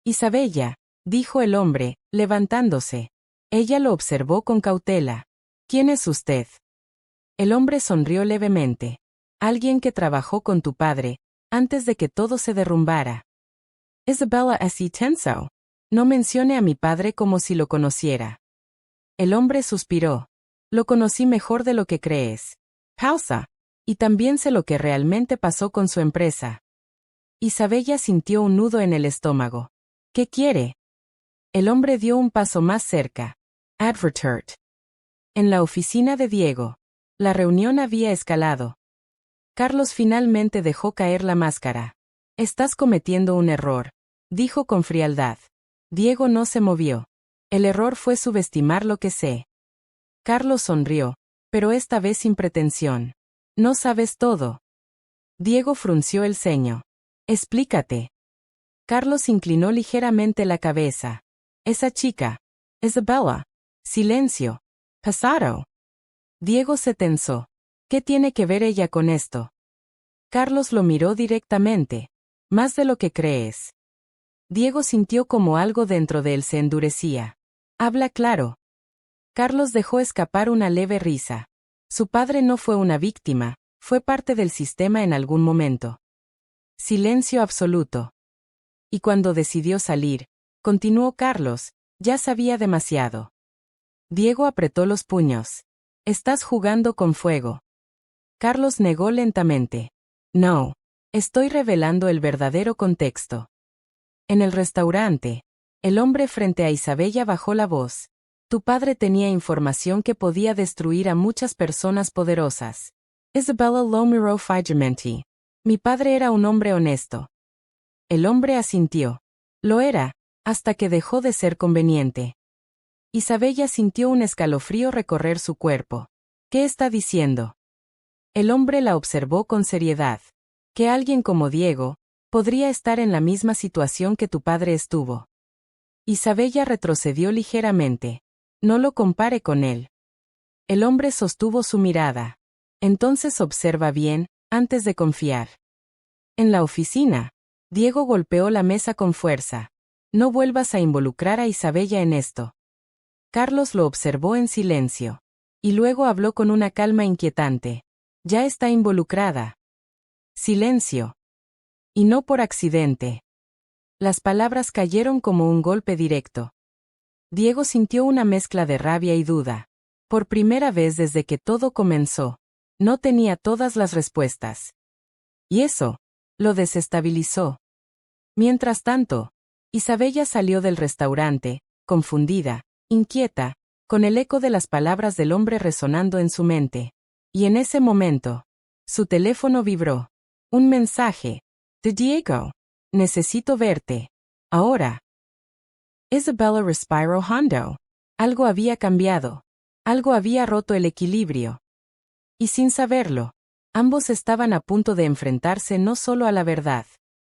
Speaker 1: Isabella, dijo el hombre, levantándose. Ella lo observó con cautela. ¿Quién es usted? El hombre sonrió levemente. Alguien que trabajó con tu padre, antes de que todo se derrumbara. Isabella S. Tenso. No mencione a mi padre como si lo conociera. El hombre suspiró. Lo conocí mejor de lo que crees. Pausa. Y también sé lo que realmente pasó con su empresa. Isabella sintió un nudo en el estómago. ¿Qué quiere? El hombre dio un paso más cerca. Advertert. En la oficina de Diego. La reunión había escalado. Carlos finalmente dejó caer la máscara. Estás cometiendo un error, dijo con frialdad. Diego no se movió. El error fue subestimar lo que sé. Carlos sonrió, pero esta vez sin pretensión. No sabes todo. Diego frunció el ceño. Explícate. Carlos inclinó ligeramente la cabeza. Esa chica. Isabella. Silencio. Pasado. Diego se tensó. ¿Qué tiene que ver ella con esto? Carlos lo miró directamente. Más de lo que crees. Diego sintió como algo dentro de él se endurecía. Habla claro. Carlos dejó escapar una leve risa. Su padre no fue una víctima, fue parte del sistema en algún momento. Silencio absoluto. Y cuando decidió salir, continuó Carlos, ya sabía demasiado. Diego apretó los puños. Estás jugando con fuego. Carlos negó lentamente. No. Estoy revelando el verdadero contexto. En el restaurante, el hombre frente a Isabella bajó la voz. Tu padre tenía información que podía destruir a muchas personas poderosas. Isabella lo miró fijamente. Mi padre era un hombre honesto. El hombre asintió. Lo era, hasta que dejó de ser conveniente. Isabella sintió un escalofrío recorrer su cuerpo. ¿Qué está diciendo? El hombre la observó con seriedad. Que alguien como Diego podría estar en la misma situación que tu padre estuvo. Isabella retrocedió ligeramente. No lo compare con él. El hombre sostuvo su mirada. Entonces observa bien, antes de confiar. En la oficina, Diego golpeó la mesa con fuerza. No vuelvas a involucrar a Isabella en esto. Carlos lo observó en silencio. Y luego habló con una calma inquietante. Ya está involucrada. Silencio. Y no por accidente. Las palabras cayeron como un golpe directo. Diego sintió una mezcla de rabia y duda. Por primera vez desde que todo comenzó, no tenía todas las respuestas. Y eso lo desestabilizó. Mientras tanto, Isabella salió del restaurante, confundida, inquieta, con el eco de las palabras del hombre resonando en su mente. Y en ese momento, su teléfono vibró. Un mensaje. De Diego. Necesito verte. Ahora. Isabella respiró hondo. Algo había cambiado. Algo había roto el equilibrio. Y sin saberlo, ambos estaban a punto de enfrentarse no solo a la verdad,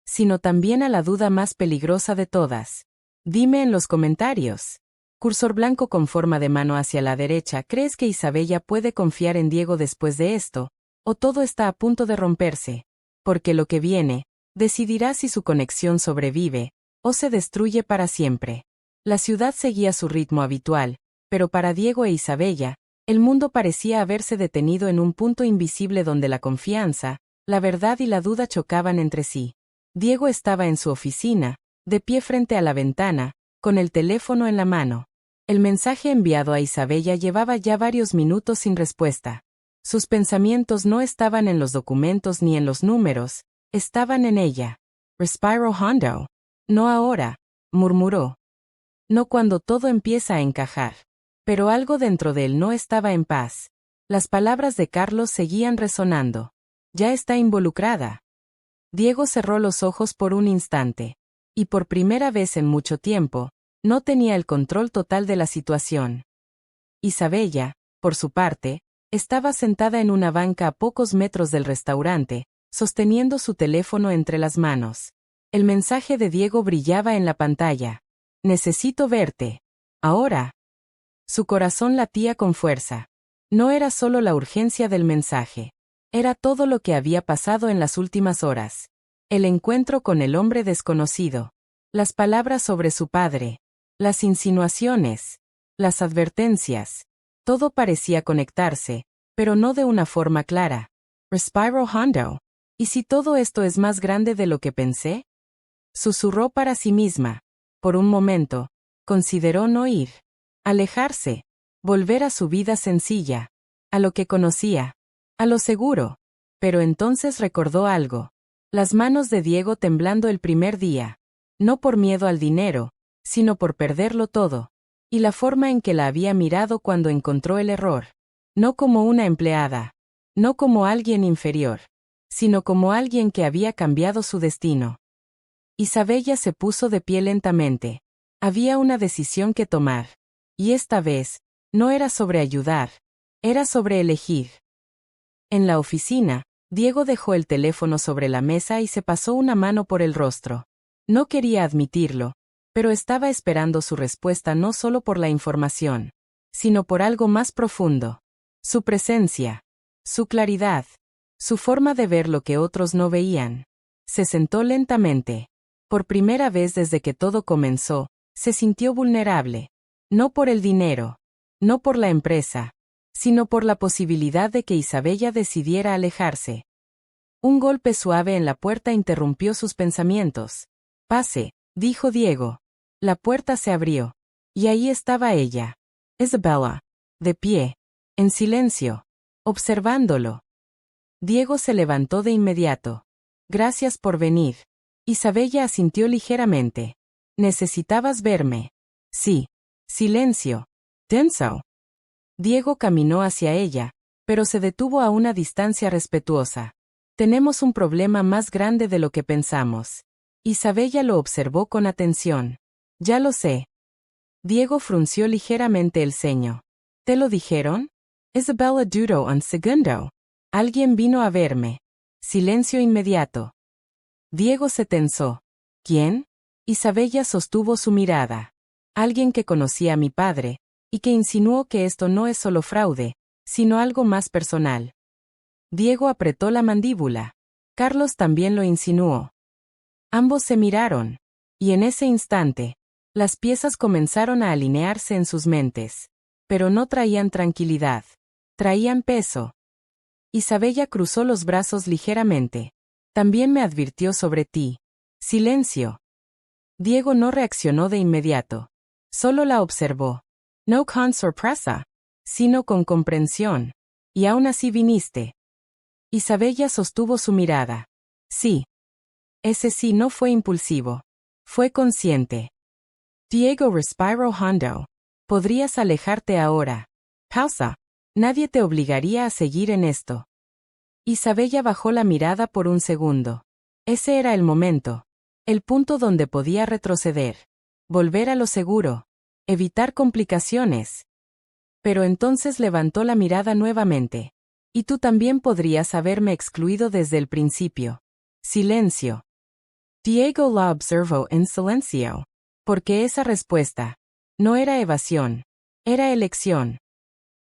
Speaker 1: sino también a la duda más peligrosa de todas. Dime en los comentarios. Cursor blanco con forma de mano hacia la derecha. ¿Crees que Isabella puede confiar en Diego después de esto? ¿O todo está a punto de romperse? Porque lo que viene, decidirá si su conexión sobrevive, o se destruye para siempre. La ciudad seguía su ritmo habitual, pero para Diego e Isabella, el mundo parecía haberse detenido en un punto invisible donde la confianza, la verdad y la duda chocaban entre sí. Diego estaba en su oficina, de pie frente a la ventana, con el teléfono en la mano. El mensaje enviado a Isabella llevaba ya varios minutos sin respuesta. Sus pensamientos no estaban en los documentos ni en los números, estaban en ella. Respiró hondo. No ahora, murmuró. No cuando todo empieza a encajar. Pero algo dentro de él no estaba en paz. Las palabras de Carlos seguían resonando. Ya está involucrada. Diego cerró los ojos por un instante. Y por primera vez en mucho tiempo, no tenía el control total de la situación. Isabella, por su parte, estaba sentada en una banca a pocos metros del restaurante, sosteniendo su teléfono entre las manos. El mensaje de Diego brillaba en la pantalla. Necesito verte. Ahora. Su corazón latía con fuerza. No era solo la urgencia del mensaje. Era todo lo que había pasado en las últimas horas. El encuentro con el hombre desconocido. Las palabras sobre su padre. Las insinuaciones. Las advertencias. Todo parecía conectarse, pero no de una forma clara. Respiró hondo. ¿Y si todo esto es más grande de lo que pensé? Susurró para sí misma. Por un momento, consideró no ir. Alejarse. Volver a su vida sencilla. A lo que conocía. A lo seguro. Pero entonces recordó algo. Las manos de Diego temblando el primer día. No por miedo al dinero, sino por perderlo todo. Y la forma en que la había mirado cuando encontró el error. No como una empleada. No como alguien inferior. Sino como alguien que había cambiado su destino. Isabella se puso de pie lentamente. Había una decisión que tomar. Y esta vez, no era sobre ayudar. Era sobre elegir. En la oficina, Diego dejó el teléfono sobre la mesa y se pasó una mano por el rostro. No quería admitirlo, pero estaba esperando su respuesta no solo por la información, sino por algo más profundo. Su presencia. Su claridad. Su forma de ver lo que otros no veían. Se sentó lentamente. Por primera vez desde que todo comenzó, se sintió vulnerable. No por el dinero. No por la empresa. Sino por la posibilidad de que Isabella decidiera alejarse. Un golpe suave en la puerta interrumpió sus pensamientos. Pase, dijo Diego. La puerta se abrió. Y ahí estaba ella. Isabella. De pie. En silencio. Observándolo. Diego se levantó de inmediato. Gracias por venir. Isabella asintió ligeramente. ¿Necesitabas verme? Sí. Silencio. Tenso. Diego caminó hacia ella, pero se detuvo a una distancia respetuosa. Tenemos un problema más grande de lo que pensamos. Isabella lo observó con atención. Ya lo sé. Diego frunció ligeramente el ceño. ¿Te lo dijeron? Isabella dudó un segundo. Alguien vino a verme. Silencio inmediato. Diego se tensó. ¿Quién? Isabella sostuvo su mirada. Alguien que conocía a mi padre, y que insinuó que esto no es solo fraude, sino algo más personal. Diego apretó la mandíbula. Carlos también lo insinuó. Ambos se miraron. Y en ese instante, las piezas comenzaron a alinearse en sus mentes. Pero no traían tranquilidad. Traían peso. Isabella cruzó los brazos ligeramente. También me advirtió sobre ti. Silencio. Diego no reaccionó de inmediato. Solo la observó. No con sorpresa, sino con comprensión. Y aún así viniste. Isabella sostuvo su mirada. Sí. Ese sí no fue impulsivo. Fue consciente. Diego respiró hondo. Podrías alejarte ahora. Pausa. Nadie te obligaría a seguir en esto. Isabella bajó la mirada por un segundo. Ese era el momento. El punto donde podía retroceder. Volver a lo seguro. Evitar complicaciones. Pero entonces levantó la mirada nuevamente. Y tú también podrías haberme excluido desde el principio. Silencio. Diego la observó en silencio. Porque esa respuesta no era evasión. Era elección.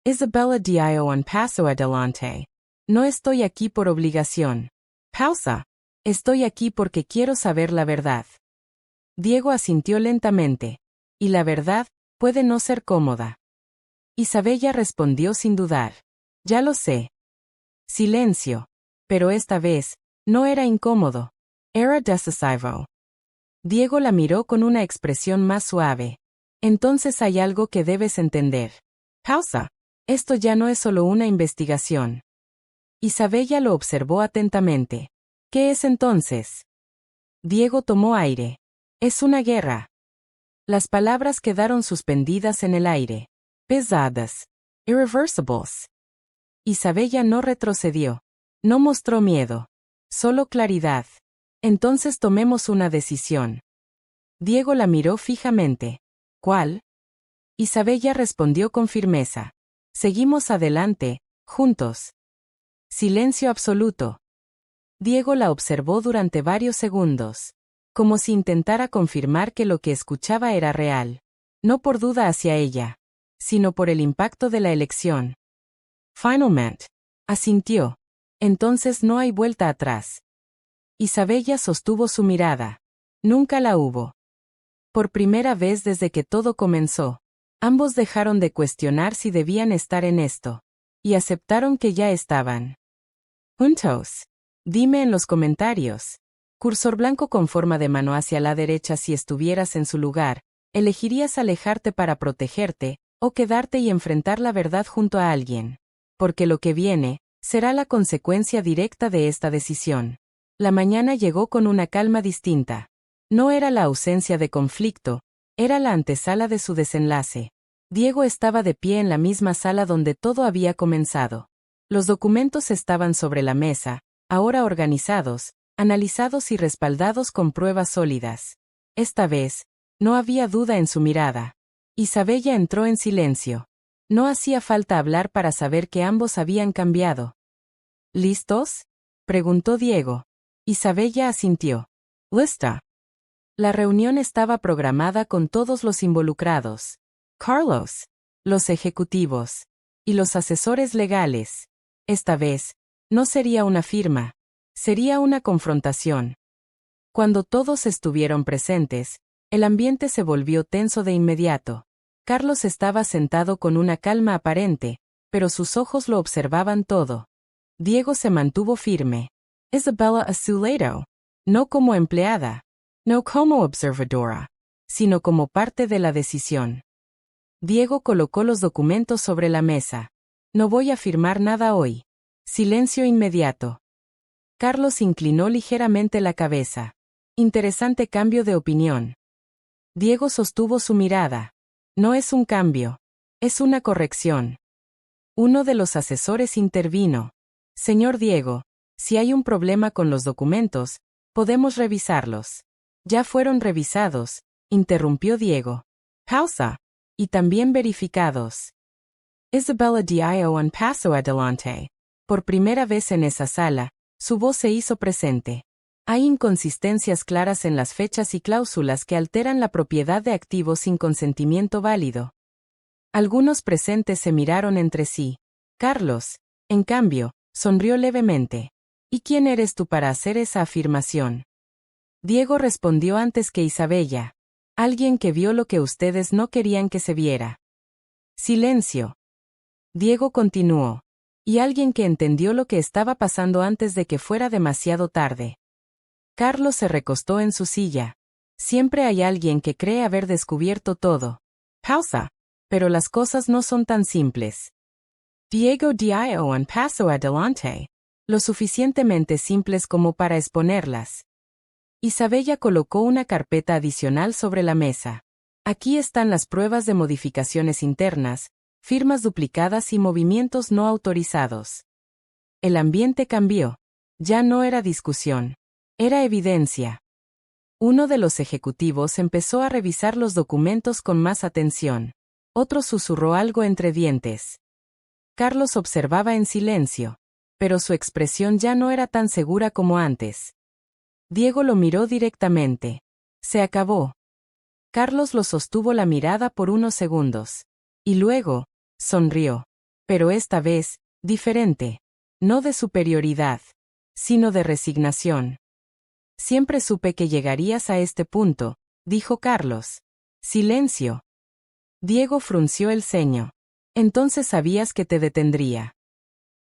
Speaker 1: Isabella dio un paso adelante. No estoy aquí por obligación. Pausa. Estoy aquí porque quiero saber la verdad. Diego asintió lentamente. Y la verdad puede no ser cómoda. Isabella respondió sin dudar. Ya lo sé. Silencio. Pero esta vez, no era incómodo. Era decisivo. Diego la miró con una expresión más suave. Entonces hay algo que debes entender. Pausa. Esto ya no es solo una investigación. Isabella lo observó atentamente. ¿Qué es entonces? Diego tomó aire. Es una guerra. Las palabras quedaron suspendidas en el aire. Pesadas. Irreversibles. Isabella no retrocedió. No mostró miedo. Solo claridad. Entonces tomemos una decisión. Diego la miró fijamente. ¿Cuál? Isabella respondió con firmeza. Seguimos adelante, juntos. Silencio absoluto. Diego la observó durante varios segundos, como si intentara confirmar que lo que escuchaba era real. No por duda hacia ella, sino por el impacto de la elección. Finalmente, asintió. Entonces no hay vuelta atrás. Isabella sostuvo su mirada. Nunca la hubo. Por primera vez desde que todo comenzó, ambos dejaron de cuestionar si debían estar en esto, y aceptaron que ya estaban. Juntos. Dime en los comentarios. Cursor blanco con forma de mano hacia la derecha. Si estuvieras en su lugar, ¿elegirías alejarte para protegerte, o quedarte y enfrentar la verdad junto a alguien? Porque lo que viene será la consecuencia directa de esta decisión. La mañana llegó con una calma distinta. No era la ausencia de conflicto, era la antesala de su desenlace. Diego estaba de pie en la misma sala donde todo había comenzado. Los documentos estaban sobre la mesa, ahora organizados, analizados y respaldados con pruebas sólidas. Esta vez, no había duda en su mirada. Isabella entró en silencio. No hacía falta hablar para saber que ambos habían cambiado. ¿Listos?, preguntó Diego. Isabella asintió. ¿Lista? La reunión estaba programada con todos los involucrados. Carlos, los ejecutivos y los asesores legales. Esta vez, no sería una firma, sería una confrontación. Cuando todos estuvieron presentes, el ambiente se volvió tenso de inmediato. Carlos estaba sentado con una calma aparente, pero sus ojos lo observaban todo. Diego se mantuvo firme. Isabella Azuledo, no como empleada, no como observadora, sino como parte de la decisión. Diego colocó los documentos sobre la mesa. No voy a firmar nada hoy. Silencio inmediato. Carlos inclinó ligeramente la cabeza. Interesante cambio de opinión. Diego sostuvo su mirada. No es un cambio. Es una corrección. Uno de los asesores intervino. Señor Diego, si hay un problema con los documentos, podemos revisarlos. Ya fueron revisados, interrumpió Diego. Pausa. Y también verificados. Isabella dio un paso adelante. Por primera vez en esa sala, su voz se hizo presente. Hay inconsistencias claras en las fechas y cláusulas que alteran la propiedad de activos sin consentimiento válido. Algunos presentes se miraron entre sí. Carlos, en cambio, sonrió levemente. ¿Y quién eres tú para hacer esa afirmación? Diego respondió antes que Isabella. Alguien que vio lo que ustedes no querían que se viera. Silencio. Diego continuó. Y alguien que entendió lo que estaba pasando antes de que fuera demasiado tarde. Carlos se recostó en su silla. Siempre hay alguien que cree haber descubierto todo. Pausa. Pero las cosas no son tan simples. Diego dio un paso adelante. Lo suficientemente simples como para exponerlas. Isabella colocó una carpeta adicional sobre la mesa. Aquí están las pruebas de modificaciones internas, firmas duplicadas y movimientos no autorizados. El ambiente cambió. Ya no era discusión. Era evidencia. Uno de los ejecutivos empezó a revisar los documentos con más atención. Otro susurró algo entre dientes. Carlos observaba en silencio, pero su expresión ya no era tan segura como antes. Diego lo miró directamente. Se acabó. Carlos lo sostuvo la mirada por unos segundos. Y luego, sonrió. Pero esta vez, diferente. No de superioridad, sino de resignación. Siempre supe que llegarías a este punto, dijo Carlos. Silencio. Diego frunció el ceño. Entonces sabías que te detendría.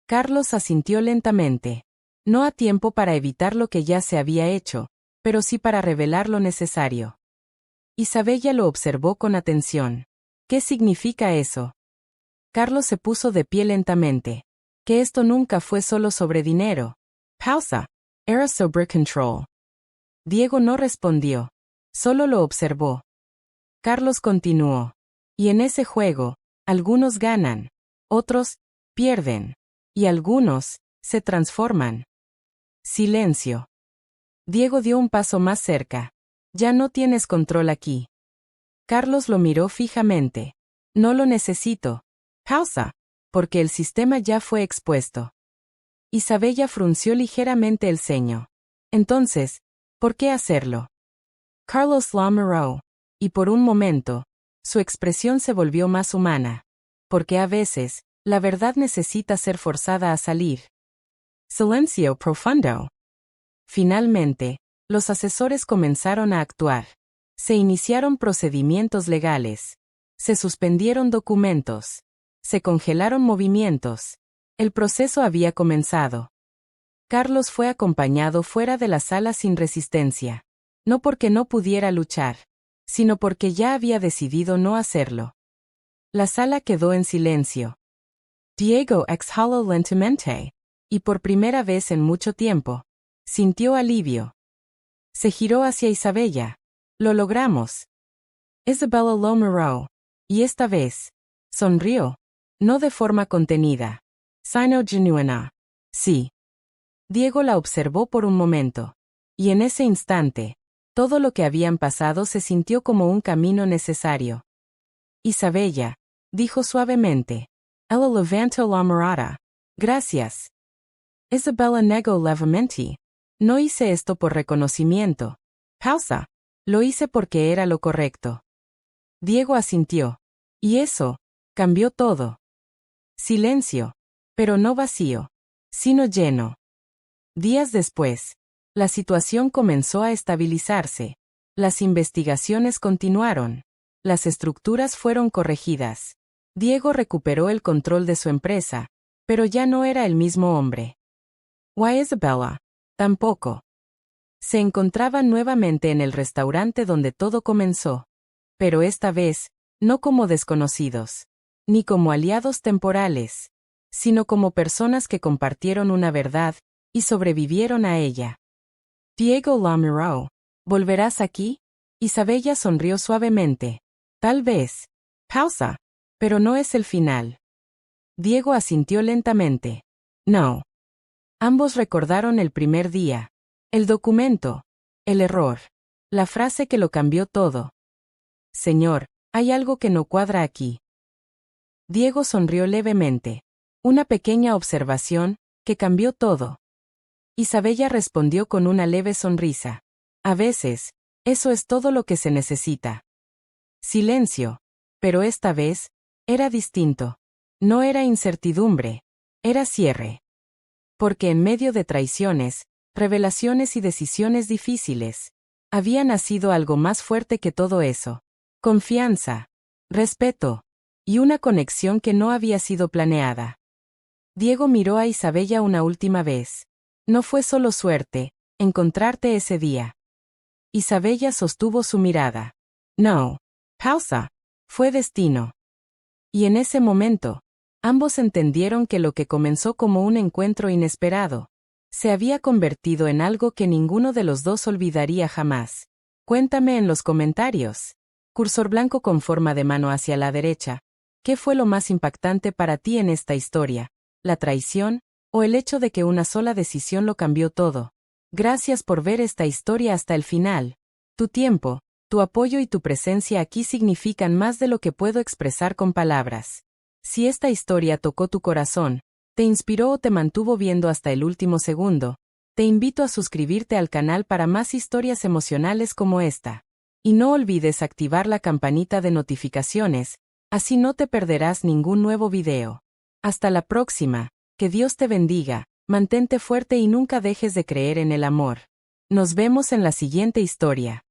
Speaker 1: Carlos asintió lentamente. No a tiempo para evitar lo que ya se había hecho, pero sí para revelar lo necesario. Isabella lo observó con atención. ¿Qué significa eso? Carlos se puso de pie lentamente. Que esto nunca fue solo sobre dinero. Pausa. Era sobre control. Diego no respondió. Solo lo observó. Carlos continuó. Y en ese juego, algunos ganan, otros pierden, y algunos se transforman. Silencio. Diego dio un paso más cerca. Ya no tienes control aquí. Carlos lo miró fijamente. No lo necesito. Pausa. Porque el sistema ya fue expuesto. Isabella frunció ligeramente el ceño. Entonces, ¿por qué hacerlo? Carlos lo miró. Y por un momento, su expresión se volvió más humana. Porque a veces, la verdad necesita ser forzada a salir. Silencio profundo. Finalmente, los asesores comenzaron a actuar. Se iniciaron procedimientos legales. Se suspendieron documentos. Se congelaron movimientos. El proceso había comenzado. Carlos fue acompañado fuera de la sala sin resistencia. No porque no pudiera luchar, sino porque ya había decidido no hacerlo. La sala quedó en silencio. Diego exhaló lentamente, y por primera vez en mucho tiempo, sintió alivio. Se giró hacia Isabella. Lo logramos. Isabella lo miró, y esta vez, sonrió, no de forma contenida, sino genuina. Sí. Diego la observó por un momento, y en ese instante, todo lo que habían pasado se sintió como un camino necesario. Isabella, dijo suavemente. Ella levantó la mirada. Gracias. Isabella negó levemente. No hice esto por reconocimiento. Pausa. Lo hice porque era lo correcto. Diego asintió. Y eso, cambió todo. Silencio. Pero no vacío, sino lleno. Días después, la situación comenzó a estabilizarse. Las investigaciones continuaron. Las estructuras fueron corregidas. Diego recuperó el control de su empresa, pero ya no era el mismo hombre. Isabella, tampoco. Se encontraban nuevamente en el restaurante donde todo comenzó. Pero esta vez, no como desconocidos, ni como aliados temporales, sino como personas que compartieron una verdad y sobrevivieron a ella. Diego la miró. ¿Volverás aquí? Isabella sonrió suavemente. Tal vez. Pausa. Pero no es el final. Diego asintió lentamente. No. Ambos recordaron el primer día. El documento. El error. La frase que lo cambió todo. Señor, hay algo que no cuadra aquí. Diego sonrió levemente. Una pequeña observación, que cambió todo. Isabella respondió con una leve sonrisa. A veces, eso es todo lo que se necesita. Silencio. Pero esta vez, era distinto. No era incertidumbre. Era cierre. Porque en medio de traiciones, revelaciones y decisiones difíciles, había nacido algo más fuerte que todo eso. Confianza, respeto, y una conexión que no había sido planeada. Diego miró a Isabella una última vez. No fue solo suerte, encontrarte ese día. Isabella sostuvo su mirada. No. Pausa. Fue destino. Y en ese momento, ambos entendieron que lo que comenzó como un encuentro inesperado, se había convertido en algo que ninguno de los dos olvidaría jamás. Cuéntame en los comentarios. Cursor blanco con forma de mano hacia la derecha. ¿Qué fue lo más impactante para ti en esta historia? ¿La traición? ¿O el hecho de que una sola decisión lo cambió todo? Gracias por ver esta historia hasta el final. Tu tiempo, tu apoyo y tu presencia aquí significan más de lo que puedo expresar con palabras. Si esta historia tocó tu corazón, te inspiró o te mantuvo viendo hasta el último segundo, te invito a suscribirte al canal para más historias emocionales como esta. Y no olvides activar la campanita de notificaciones, así no te perderás ningún nuevo video. Hasta la próxima, que Dios te bendiga, mantente fuerte y nunca dejes de creer en el amor. Nos vemos en la siguiente historia.